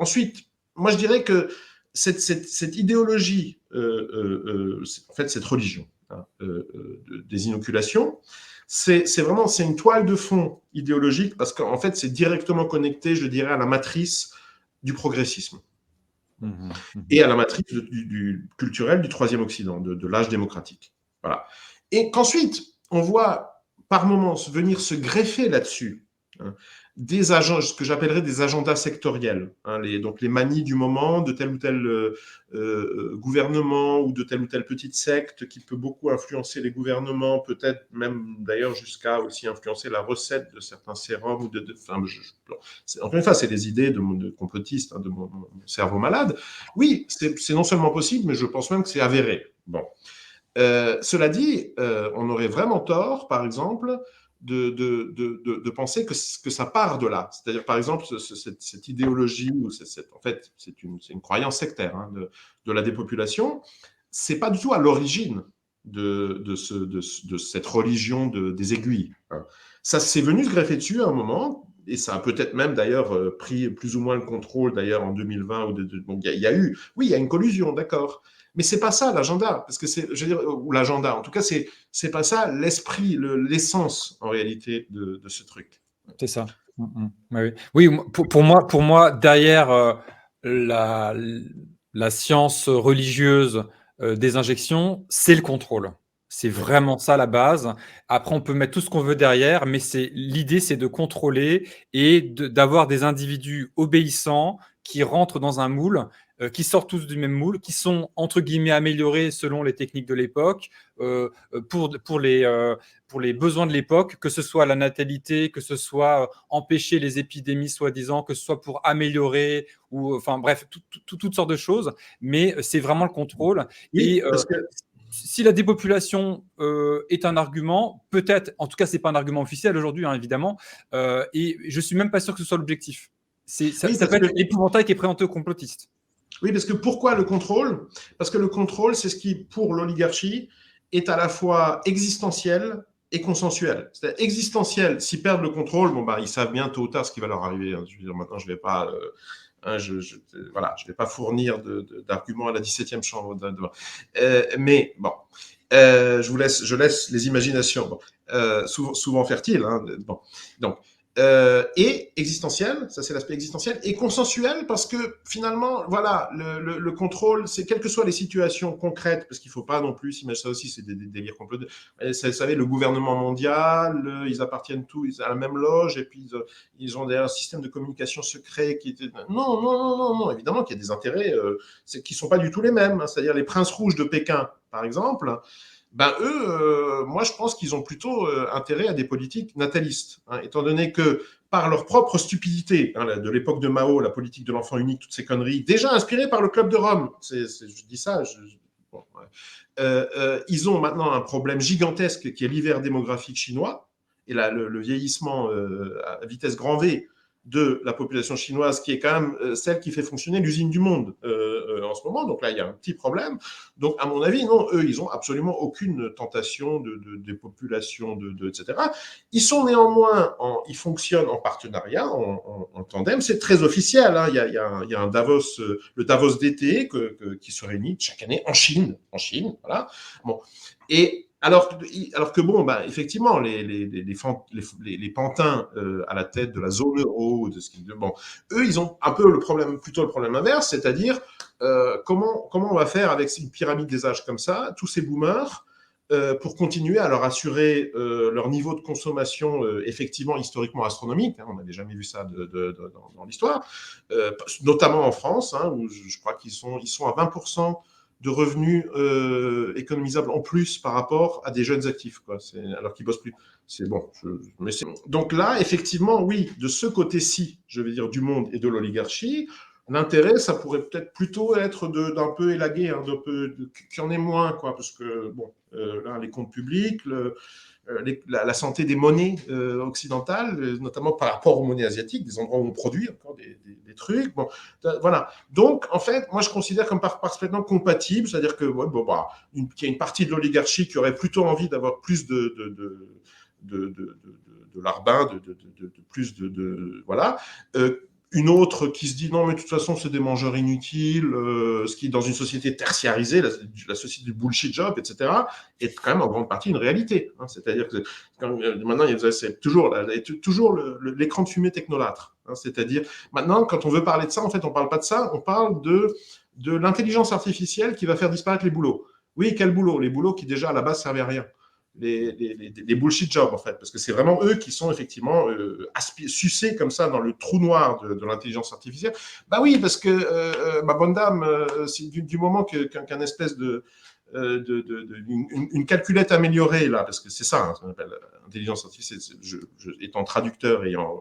ensuite, moi je dirais que cette idéologie, en fait cette religion, hein, des inoculations, c'est une toile de fond idéologique parce qu'en fait c'est directement connecté, je dirais, à la matrice du progressisme et à la matrice du culturel du Troisième Occident, de l'âge démocratique. Voilà. Et qu'ensuite on voit par moments venir se greffer là-dessus, hein, ce que j'appellerais des agendas sectoriels, hein, donc les manies du moment de tel ou tel gouvernement ou de telle ou telle petite secte qui peut beaucoup influencer les gouvernements, peut-être même d'ailleurs jusqu'à aussi influencer la recette de certains sérums. Encore une fois, c'est des idées de complotistes, hein, de mon cerveau malade. Oui, c'est non seulement possible, mais je pense même que c'est avéré. Bon. Cela dit, on aurait vraiment tort, par exemple, de penser que ça part de là. C'est-à-dire, par exemple, cette idéologie, ou en fait, c'est une croyance sectaire, hein, de la dépopulation, c'est pas du tout à l'origine de cette religion des aiguilles, hein. Ça s'est venu se greffer dessus à un moment, et ça a peut-être même d'ailleurs pris plus ou moins le contrôle d'ailleurs en 2020. Donc il y a une collusion, d'accord. Mais c'est pas ça l'agenda, parce que ou l'agenda. En tout cas, c'est pas ça l'esprit, l'essence en réalité de ce truc. C'est ça. Oui, oui. Oui, pour moi, derrière la science religieuse des injections, c'est le contrôle. C'est vraiment ça la base. Après, on peut mettre tout ce qu'on veut derrière, mais l'idée, c'est de contrôler et d'avoir des individus obéissants qui rentrent dans un moule, qui sortent tous du même moule, qui sont entre guillemets améliorés selon les techniques de l'époque, pour les besoins de l'époque, que ce soit la natalité, que ce soit empêcher les épidémies soi-disant, que ce soit pour améliorer, ou enfin bref, toutes sortes de choses. Mais c'est vraiment le contrôle. Oui, Et si la dépopulation est un argument, peut-être, en tout cas, c'est pas un argument officiel aujourd'hui, hein, évidemment, et je suis même pas sûr que ce soit l'objectif. Ça peut être l'épouvantail qui est présenté aux complotistes. Oui, parce que pourquoi le contrôle? Parce que le contrôle, c'est ce qui, pour l'oligarchie, est à la fois existentiel et consensuel. C'est-à-dire existentiel, s'ils perdent le contrôle, ils savent bien tôt ou tard ce qui va leur arriver, hein. Je veux dire, maintenant, je vais pas... je vais pas fournir d'arguments à la 17e chambre. Mais bon, je laisse les imaginations, souvent fertiles. Hein, bon, donc, et existentiel, ça c'est l'aspect existentiel, et consensuel parce que finalement, voilà, le contrôle, c'est quelles que soient les situations concrètes, parce qu'il ne faut pas non plus s'imaginer ça aussi, c'est des délires complots. Vous savez, le gouvernement mondial, ils appartiennent tous à la même loge, et puis ils ont un système de communication secret qui était... Non, évidemment qu'il y a des intérêts qui ne sont pas du tout les mêmes, hein. C'est-à-dire les princes rouges de Pékin, par exemple, eux, moi je pense qu'ils ont plutôt intérêt à des politiques natalistes, hein, étant donné que par leur propre stupidité, hein, de l'époque de Mao, la politique de l'enfant unique, toutes ces conneries, déjà inspirées par le Club de Rome, je dis ça, bon, ouais. Ils ont maintenant un problème gigantesque qui est l'hiver démographique chinois, et là, le vieillissement à vitesse grand V de la population chinoise, qui est quand même celle qui fait fonctionner l'usine du monde en ce moment. Donc là, il y a un petit problème. Donc, à mon avis, non, eux, ils n'ont absolument aucune tentation de population, etc. Ils sont néanmoins, ils fonctionnent en partenariat, en tandem. C'est très officiel, hein. Il y a un Davos, le Davos d'été qui se réunit chaque année en Chine, voilà. Bon. Et alors que bon, effectivement, les pantins à la tête de la zone euro, eux, ils ont un peu plutôt le problème inverse, c'est-à-dire comment on va faire avec une pyramide des âges comme ça, tous ces boomers, pour continuer à leur assurer leur niveau de consommation effectivement historiquement astronomique, hein, on n'avait jamais vu ça dans l'histoire, notamment en France, hein, où je crois qu'ils sont à 20% de revenus économisables en plus par rapport à des jeunes actifs, quoi. Alors qu'ils bossent plus. C'est bon. Donc là, effectivement, oui, de ce côté-ci, je vais dire, du monde et de l'oligarchie, l'intérêt, ça pourrait peut-être plutôt être d'un peu élaguer, hein, qu'il y en ait moins, quoi, parce que bon, là, les comptes publics, la santé des monnaies occidentales, notamment par rapport aux monnaies asiatiques, des endroits où on produit encore des trucs. Bon, voilà. Donc, en fait, moi, je considère comme parfaitement compatible, c'est-à-dire que qu'il y a une partie de l'oligarchie qui aurait plutôt envie d'avoir plus de larbin, plus voilà. Une autre qui se dit non, mais de toute façon, c'est des mangeurs inutiles, ce qui, dans une société tertiarisée, la société du bullshit job, etc., est quand même en grande partie une réalité. Hein. C'est-à-dire que maintenant, c'est toujours l'écran de fumée technolâtre. Hein. C'est-à-dire, maintenant, quand on veut parler de ça, en fait, on ne parle pas de ça, on parle de l'intelligence artificielle qui va faire disparaître les boulots. Oui, quel boulot? Les boulots qui, déjà, à la base, servaient à rien. les bullshit jobs, en fait, parce que c'est vraiment eux qui sont effectivement sucés comme ça dans le trou noir de l'intelligence artificielle. Bah oui, parce que, ma bonne dame, du moment qu'un espèce une calculette améliorée, là, parce que c'est ça, hein, ce qu'on appelle l'intelligence artificielle, étant traducteur, ayant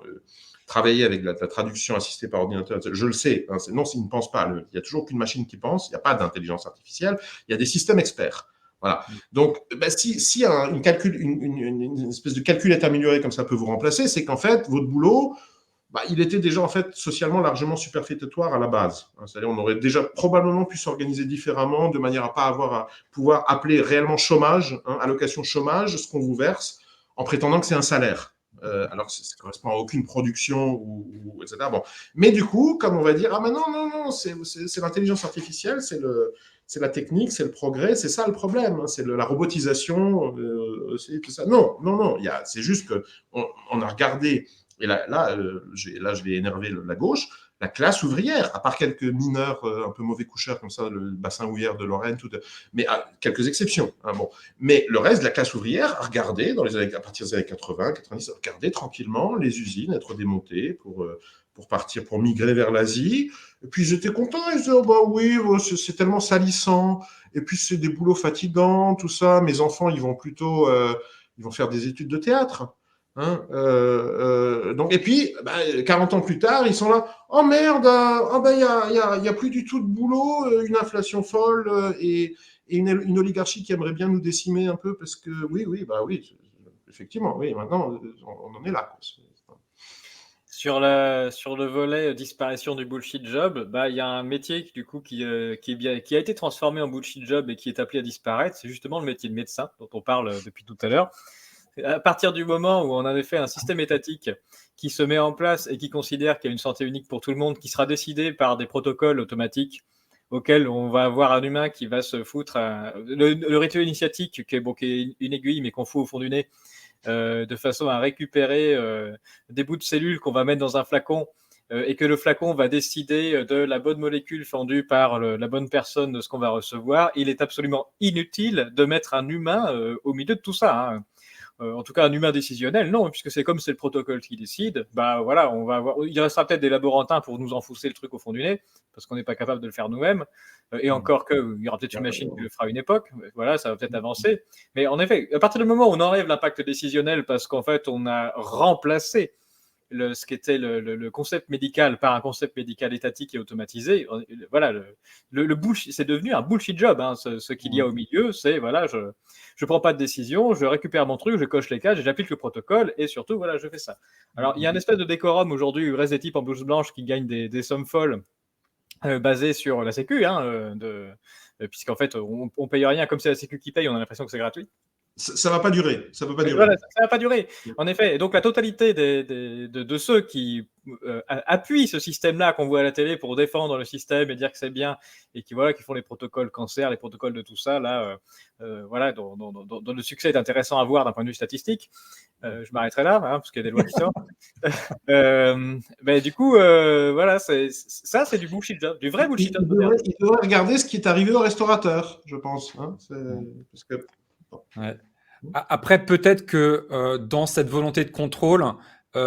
travaillé avec la traduction assistée par ordinateur, je le sais, hein, non, s'il ne pense pas, il n'y a toujours qu'une machine qui pense, il n'y a pas d'intelligence artificielle, il y a des systèmes experts. Voilà. Donc, si une espèce de calculette améliorée comme ça peut vous remplacer, c'est qu'en fait, votre boulot, il était déjà en fait socialement largement superfétatoire à la base. C'est-à-dire, on aurait déjà probablement pu s'organiser différemment, de manière à pas avoir à pouvoir appeler réellement chômage, allocation chômage, ce qu'on vous verse, en prétendant que c'est un salaire. Alors que ça ne correspond à aucune production, etc. Bon. Mais du coup, comme on va dire, mais non, c'est l'intelligence artificielle, c'est la technique, c'est le progrès, c'est ça le problème, c'est la robotisation, c'est tout ça. Non, c'est juste qu'on a regardé, et là, je vais énerver la gauche, la classe ouvrière, à part quelques mineurs un peu mauvais coucheurs comme ça, le bassin ouvrière de Lorraine, mais quelques exceptions. Bon. Mais le reste de la classe ouvrière a regardé, à partir des années 80, 90, a regardé tranquillement les usines être démontées pour partir, pour migrer vers l'Asie. Et puis j'étais content, et je disais, oui, c'est tellement salissant, et puis c'est des boulots fatigants, tout ça. Mes enfants, ils vont plutôt ils vont faire des études de théâtre. Donc, et puis, 40 ans plus tard, ils sont là. Oh merde, y a plus du tout de boulot, une inflation folle et une oligarchie qui aimerait bien nous décimer un peu parce que oui, effectivement, oui, maintenant on en est là. Sur le volet disparition du bullshit job, il y a un métier du coup qui a été transformé en bullshit job et qui est appelé à disparaître. C'est justement le métier de médecin dont on parle depuis tout à l'heure. À partir du moment où on avait fait un système étatique qui se met en place et qui considère qu'il y a une santé unique pour tout le monde, qui sera décidé par des protocoles automatiques auxquels on va avoir un humain qui va se foutre le rituel initiatique qui est une aiguille mais qu'on fout au fond du nez de façon à récupérer des bouts de cellules qu'on va mettre dans un flacon et que le flacon va décider de la bonne molécule fendue par la bonne personne de ce qu'on va recevoir. Il est absolument inutile de mettre un humain au milieu de tout ça, hein. En tout cas, un humain décisionnel, non, puisque c'est comme c'est le protocole qui décide, voilà, on va avoir, il restera peut-être des laborantins pour nous enfoncer le truc au fond du nez, parce qu'on n'est pas capable de le faire nous-mêmes, et encore il y aura peut-être une machine qui le fera à une époque, voilà, ça va peut-être avancer, mais en effet, à partir du moment où on enlève l'impact décisionnel, parce qu'en fait, on a remplacé ce qui était le concept médical par un concept médical étatique et automatisé, voilà, le bullshit, c'est devenu un bullshit job, hein, ce qu'il y a au milieu, c'est, voilà, je prends pas de décision, je récupère mon truc, je coche les cases, j'applique le protocole, et surtout, voilà, je fais ça. Alors, il y a une espèce de décorum aujourd'hui, il reste des types en blouse blanche qui gagnent des sommes folles basées sur la sécu, hein, puisqu'en fait, on paye rien, comme c'est la sécu qui paye, on a l'impression que c'est gratuit. Ça va pas durer, ça peut pas durer. Voilà, ça va pas durer, en effet. Et donc la totalité de ceux qui appuient ce système-là qu'on voit à la télé pour défendre le système et dire que c'est bien, et qui font les protocoles cancer, les protocoles de tout ça, là, voilà, dont le succès est intéressant à voir d'un point de vue statistique. Je m'arrêterai là, hein, parce qu'il y a des lois qui sortent. Du coup, voilà, ça, c'est du bullshit job, du vrai bullshit job. Il devrait regarder ce qui est arrivé aux restaurateurs, je pense. Hein, parce que... Ouais. Après, peut-être que dans cette volonté de contrôle,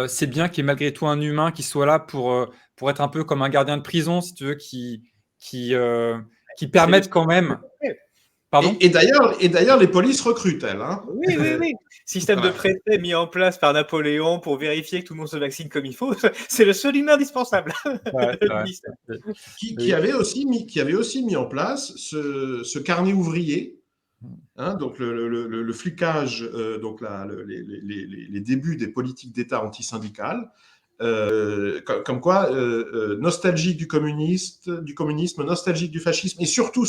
c'est bien qu'il y ait malgré tout un humain qui soit là pour être un peu comme un gardien de prison, si tu veux, qui permette quand même. Pardon ? Et d'ailleurs, les polices recrutent, elles. Hein. Oui. Système de préfet mis en place par Napoléon pour vérifier que tout le monde se vaccine comme il faut. C'est le seul humain indispensable. Qui avait aussi mis en place ce carnet ouvrier. Hein, donc le flicage, donc les débuts des politiques d'État antisyndicales, comme quoi nostalgique du communisme, nostalgique du fascisme, et surtout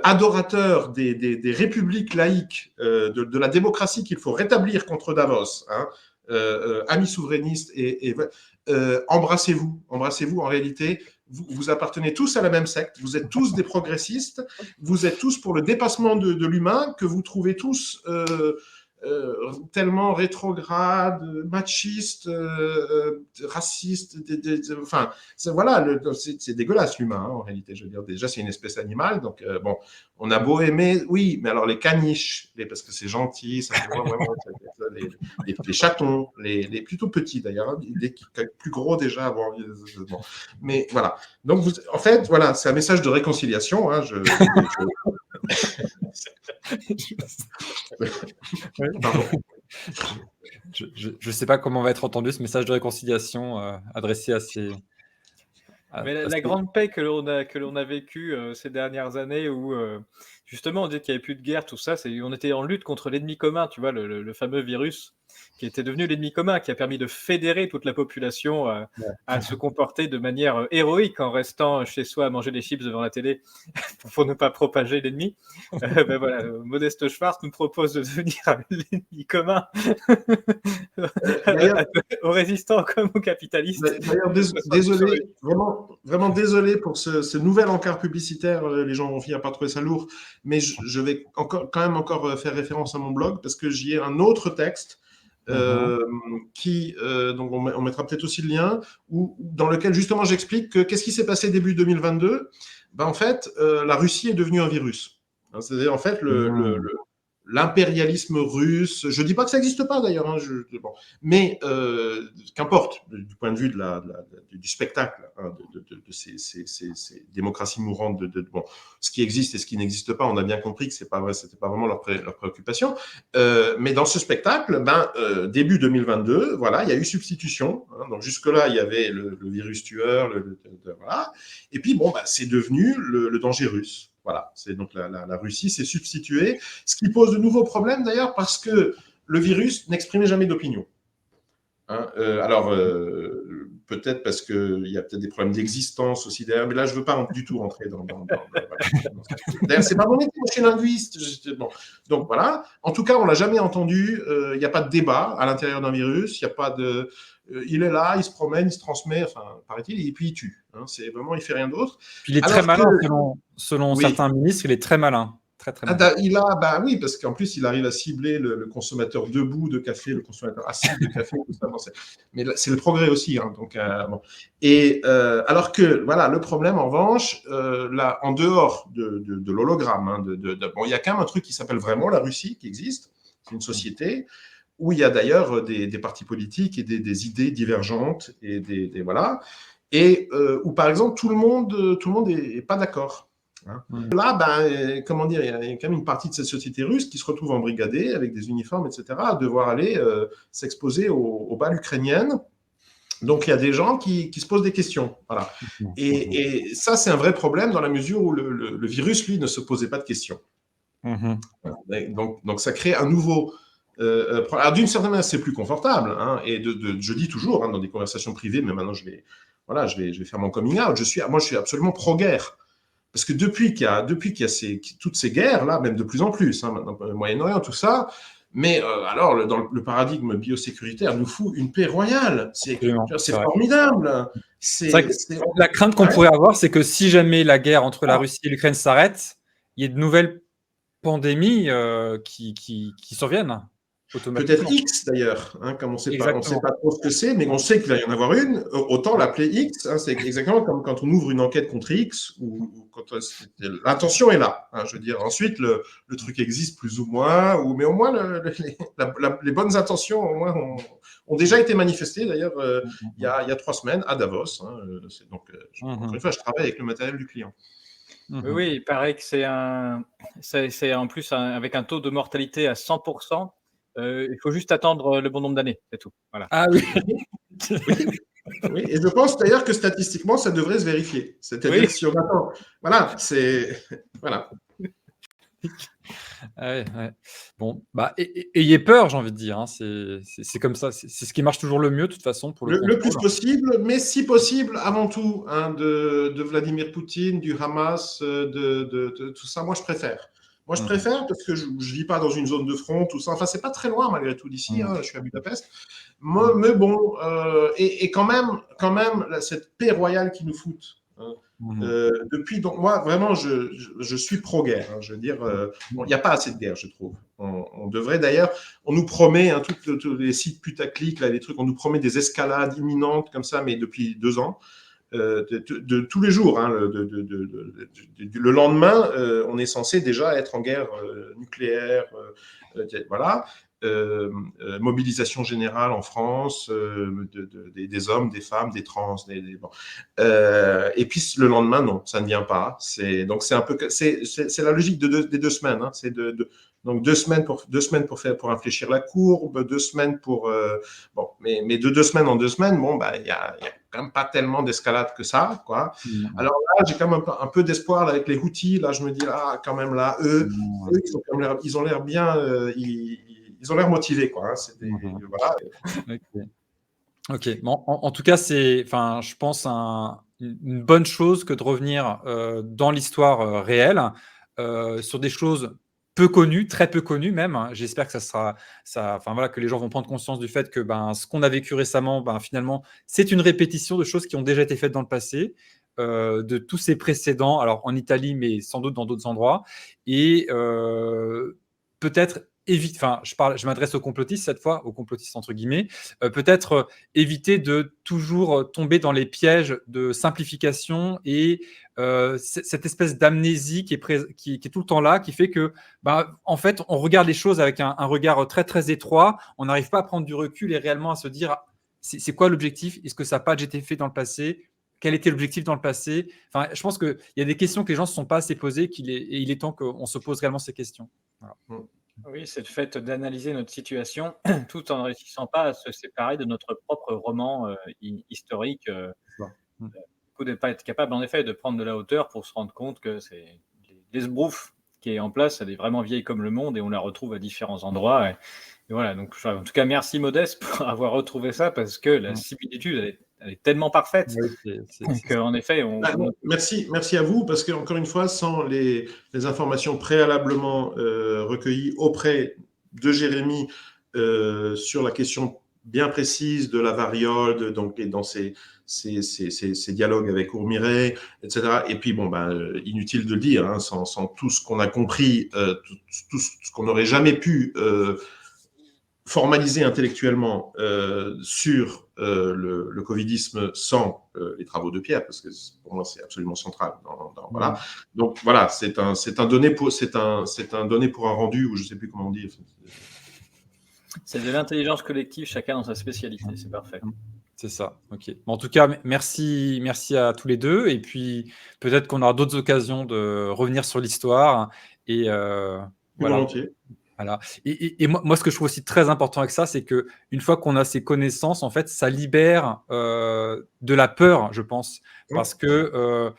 adorateur des républiques laïques, de la démocratie qu'il faut rétablir contre Davos, hein, amis souverainistes, et embrassez-vous en réalité. Vous appartenez tous à la même secte, vous êtes tous des progressistes, vous êtes tous pour le dépassement de l'humain, que vous trouvez tous tellement rétrograde, machiste, raciste. Enfin, voilà, c'est dégueulasse l'humain, hein, en réalité. Je veux dire, déjà, c'est une espèce animale, donc bon, on a beau aimer, oui, mais alors les caniches, parce que c'est gentil, ça se voit vraiment, les chatons, les plutôt petits d'ailleurs, hein, les plus gros déjà, bon, mais voilà. Donc, en fait, voilà, c'est un message de réconciliation. Hein, Pardon. Je ne sais pas comment va être entendu ce message de réconciliation adressé à ces... Mais la grande paix que l'on a vécue ces dernières années où justement on disait qu'il n'y avait plus de guerre, tout ça, on était en lutte contre l'ennemi commun, tu vois, le fameux virus qui était devenu l'ennemi commun, qui a permis de fédérer toute la population à se comporter de manière héroïque en restant chez soi à manger des chips devant la télé pour ne pas propager l'ennemi. Ben voilà, Modeste Schwartz nous propose de devenir l'ennemi commun aux résistants comme aux capitalistes. D'ailleurs, désolé, vraiment désolé pour ce nouvel encart publicitaire. Les gens vont finir par trouver ça lourd, mais je vais quand même encore faire référence à mon blog parce que j'y ai un autre texte donc on mettra peut-être aussi le lien, dans lequel justement j'explique que qu'est-ce qui s'est passé début 2022. En fait, la Russie est devenue un virus. C'est-à-dire, en fait, l'impérialisme russe, je ne dis pas que ça n'existe pas d'ailleurs, hein, mais qu'importe, du point de vue du spectacle, hein, de ces démocraties mourantes, ce qui existe et ce qui n'existe pas, on a bien compris que ce n'était pas vraiment leur préoccupation. Mais dans ce spectacle, début 2022, voilà, il y a eu substitution. Hein, donc jusque-là, il y avait le virus tueur, voilà, et puis c'est devenu le danger russe. Voilà, c'est donc la Russie s'est substituée, ce qui pose de nouveaux problèmes d'ailleurs parce que le virus n'exprimait jamais d'opinion. Hein, peut-être parce qu'il y a peut-être des problèmes d'existence aussi derrière, mais là je ne veux pas du tout rentrer dans D'ailleurs, c'est pas mon métier, je suis linguiste. Donc voilà, en tout cas, on ne l'a jamais entendu, il n'y a pas de débat à l'intérieur d'un virus, il n'y a pas de... il est là, il se promène, il se transmet, enfin, paraît-il, et puis il tue. Hein, c'est vraiment, il ne fait rien d'autre. Puis il est très malin, selon certains ministres, il est très malin. Très, très malin. Oui, parce qu'en plus, il arrive à cibler le consommateur debout de café, le consommateur assis de café. Tout ça, mais c'est le progrès aussi. Hein, donc, Et alors que, voilà, le problème, en revanche, là, en dehors de l'hologramme, hein, il y a quand même un truc qui s'appelle vraiment la Russie, qui existe. C'est une société où il y a d'ailleurs des partis politiques et des idées divergentes et voilà, et où par exemple tout le monde est pas d'accord. Hein. Là, comment dire, il y a quand même une partie de cette société russe qui se retrouve embrigadée avec des uniformes, etc., à devoir aller s'exposer aux balles ukrainiennes. Donc il y a des gens qui se posent des questions, voilà. Et ça, c'est un vrai problème dans la mesure où le virus, lui, ne se posait pas de questions. Donc ça crée un nouveau. Alors d'une certaine manière, c'est plus confortable, hein, et je dis toujours hein, dans des conversations privées, mais maintenant je vais faire mon coming out. Moi, je suis absolument pro-guerre, parce que depuis qu'il y a toutes ces guerres là, même de plus en plus, hein, maintenant, au Moyen-Orient, tout ça. Mais alors, dans le paradigme biosécuritaire, nous fout une paix royale. C'est formidable. La crainte qu'on pourrait avoir, c'est que si jamais la guerre entre la Russie et l'Ukraine s'arrête, il y ait de nouvelles pandémies qui surviennent. Peut-être X d'ailleurs, hein, comme on ne sait pas trop ce que c'est, mais on sait qu'il va y en avoir une, autant l'appeler X, hein, c'est exactement comme quand on ouvre une enquête contre X, ou quand l'intention est là, hein, je veux dire, ensuite le truc existe plus ou moins, mais au moins les bonnes intentions au moins ont déjà été manifestées d'ailleurs il y a 3 semaines à Davos, hein, donc encore une fois je travaille avec le matériel du client. Oui, il paraît que c'est en plus avec un taux de mortalité à 100%. Il faut juste attendre le bon nombre d'années, c'est tout. Voilà. Ah oui. Oui, et je pense d'ailleurs que statistiquement, ça devrait se vérifier. C'est-à-dire si on attend. Voilà, c'est. Voilà. Ouais. Bon, ayez peur, j'ai envie de dire. Hein. C'est comme ça. C'est ce qui marche toujours le mieux, de toute façon, pour le plus possible, mais si possible, avant tout, hein, de Vladimir Poutine, du Hamas, de tout ça, moi, je préfère. Moi, je préfère parce que je ne vis pas dans une zone de front, tout ça. Enfin, c'est pas très loin malgré tout d'ici. Hein, je suis à Budapest. Mais bon, et quand même, cette paix royale qui nous foutent, hein. Mmh. Depuis, donc moi, vraiment, je suis pro-guerre, hein. Je veux dire, bon, il n'y a pas assez de guerre, je trouve. On devrait d'ailleurs, on nous promet, hein, tous les sites putaclic, là, les trucs, on nous promet des escalades imminentes comme ça, mais depuis 2 ans. De tous les jours, hein, le lendemain, on est censé déjà être en guerre nucléaire, voilà. Mobilisation générale en France, des hommes, des femmes, des trans, bon. Et puis le lendemain, non, ça ne vient pas. Donc c'est un peu, c'est la logique des 2 semaines. Hein. C'est donc 2 semaines pour infléchir la courbe, 2 semaines pour bon, mais de 2 semaines en 2 semaines, bon, bah il y a quand même pas tellement d'escalade que ça, quoi. Mmh. Alors là, j'ai quand même un peu d'espoir avec les Houthis. Là, je me dis, ah, quand même là, eux, Mmh. ils ont l'air bien, ils ont l'air motivés, quoi. Hein. Mmh. Voilà. Ok. Ok. Bon, en tout cas, c'est, enfin, je pense, une bonne chose que de revenir dans l'histoire réelle sur des choses peu connues, très peu connues même, hein. J'espère que enfin voilà, que les gens vont prendre conscience du fait que ben, ce qu'on a vécu récemment, ben, finalement, c'est une répétition de choses qui ont déjà été faites dans le passé, de tous ces précédents, alors en Italie, mais sans doute dans d'autres endroits, et peut-être évite, enfin, je m'adresse aux complotistes cette fois, aux complotistes entre guillemets, peut-être éviter de toujours tomber dans les pièges de simplification et cette espèce d'amnésie qui est tout le temps là, qui fait que, bah, en fait, on regarde les choses avec un regard très très étroit, on n'arrive pas à prendre du recul et réellement à se dire, ah, c'est quoi l'objectif? Est-ce que ça n'a pas déjà été fait dans le passé? Quel était l'objectif dans le passé? Enfin, je pense qu'il y a des questions que les gens ne se sont pas assez posées et il est temps qu'on se pose réellement ces questions. Voilà. Oui, c'est le fait d'analyser notre situation tout en ne réussissant pas à se séparer de notre propre roman historique. Mm. Du coup, de ne pas être capable, en effet, de prendre de la hauteur pour se rendre compte que c'est l'esbrouffe qui est en place, elle est vraiment vieille comme le monde et on la retrouve à différents endroits. Et voilà, donc en tout cas, merci Modeste pour avoir retrouvé ça parce que la Mm. similitude, elle est tellement parfaite Oui, qu'en effet, Bah, merci à vous, parce que encore une fois, sans les informations préalablement recueillies auprès de Jérémy sur la question bien précise de la variole, donc et dans ces dialogues avec Ourmiret, etc. Et puis bon, ben inutile de le dire, hein, sans tout ce qu'on a compris, tout ce qu'on n'aurait jamais pu formalisé intellectuellement sur le covidisme sans les travaux de Pierre, parce que pour moi c'est absolument central. Voilà. Donc voilà, c'est un donné pour un rendu, ou je sais plus comment on dit. c'est de l'intelligence collective, chacun dans sa spécialité, c'est parfait. C'est ça, ok. Bon, en tout cas, merci à tous les deux. Et puis, peut-être qu'on aura d'autres occasions de revenir sur l'histoire. Et Plus voilà. volontiers. Voilà. Et moi, ce que je trouve aussi très important avec ça, c'est que une fois qu'on a ces connaissances, en fait, ça libère de la peur, je pense, parce que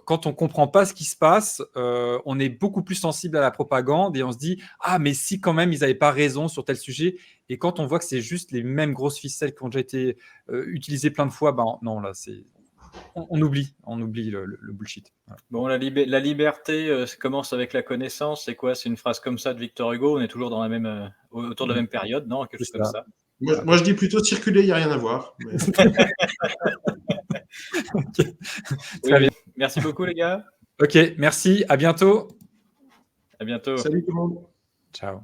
quand on comprend pas ce qui se passe, on est beaucoup plus sensible à la propagande et on se dit ah mais si quand même ils n'avaient pas raison sur tel sujet. Et quand on voit que c'est juste les mêmes grosses ficelles qui ont déjà été utilisées plein de fois, ben non là c'est on oublie le bullshit. Voilà. Bon, la liberté, ça commence avec la connaissance. C'est quoi? C'est une phrase comme ça de Victor Hugo. On est toujours dans la même, autour de la même période, non? Quelque C'est chose comme ça. Moi, je dis plutôt circuler, il n'y a rien à voir. Mais... Okay. Oui, Très bien. merci beaucoup, les gars. Ok, merci. À bientôt. À bientôt. Salut tout le monde. Ciao.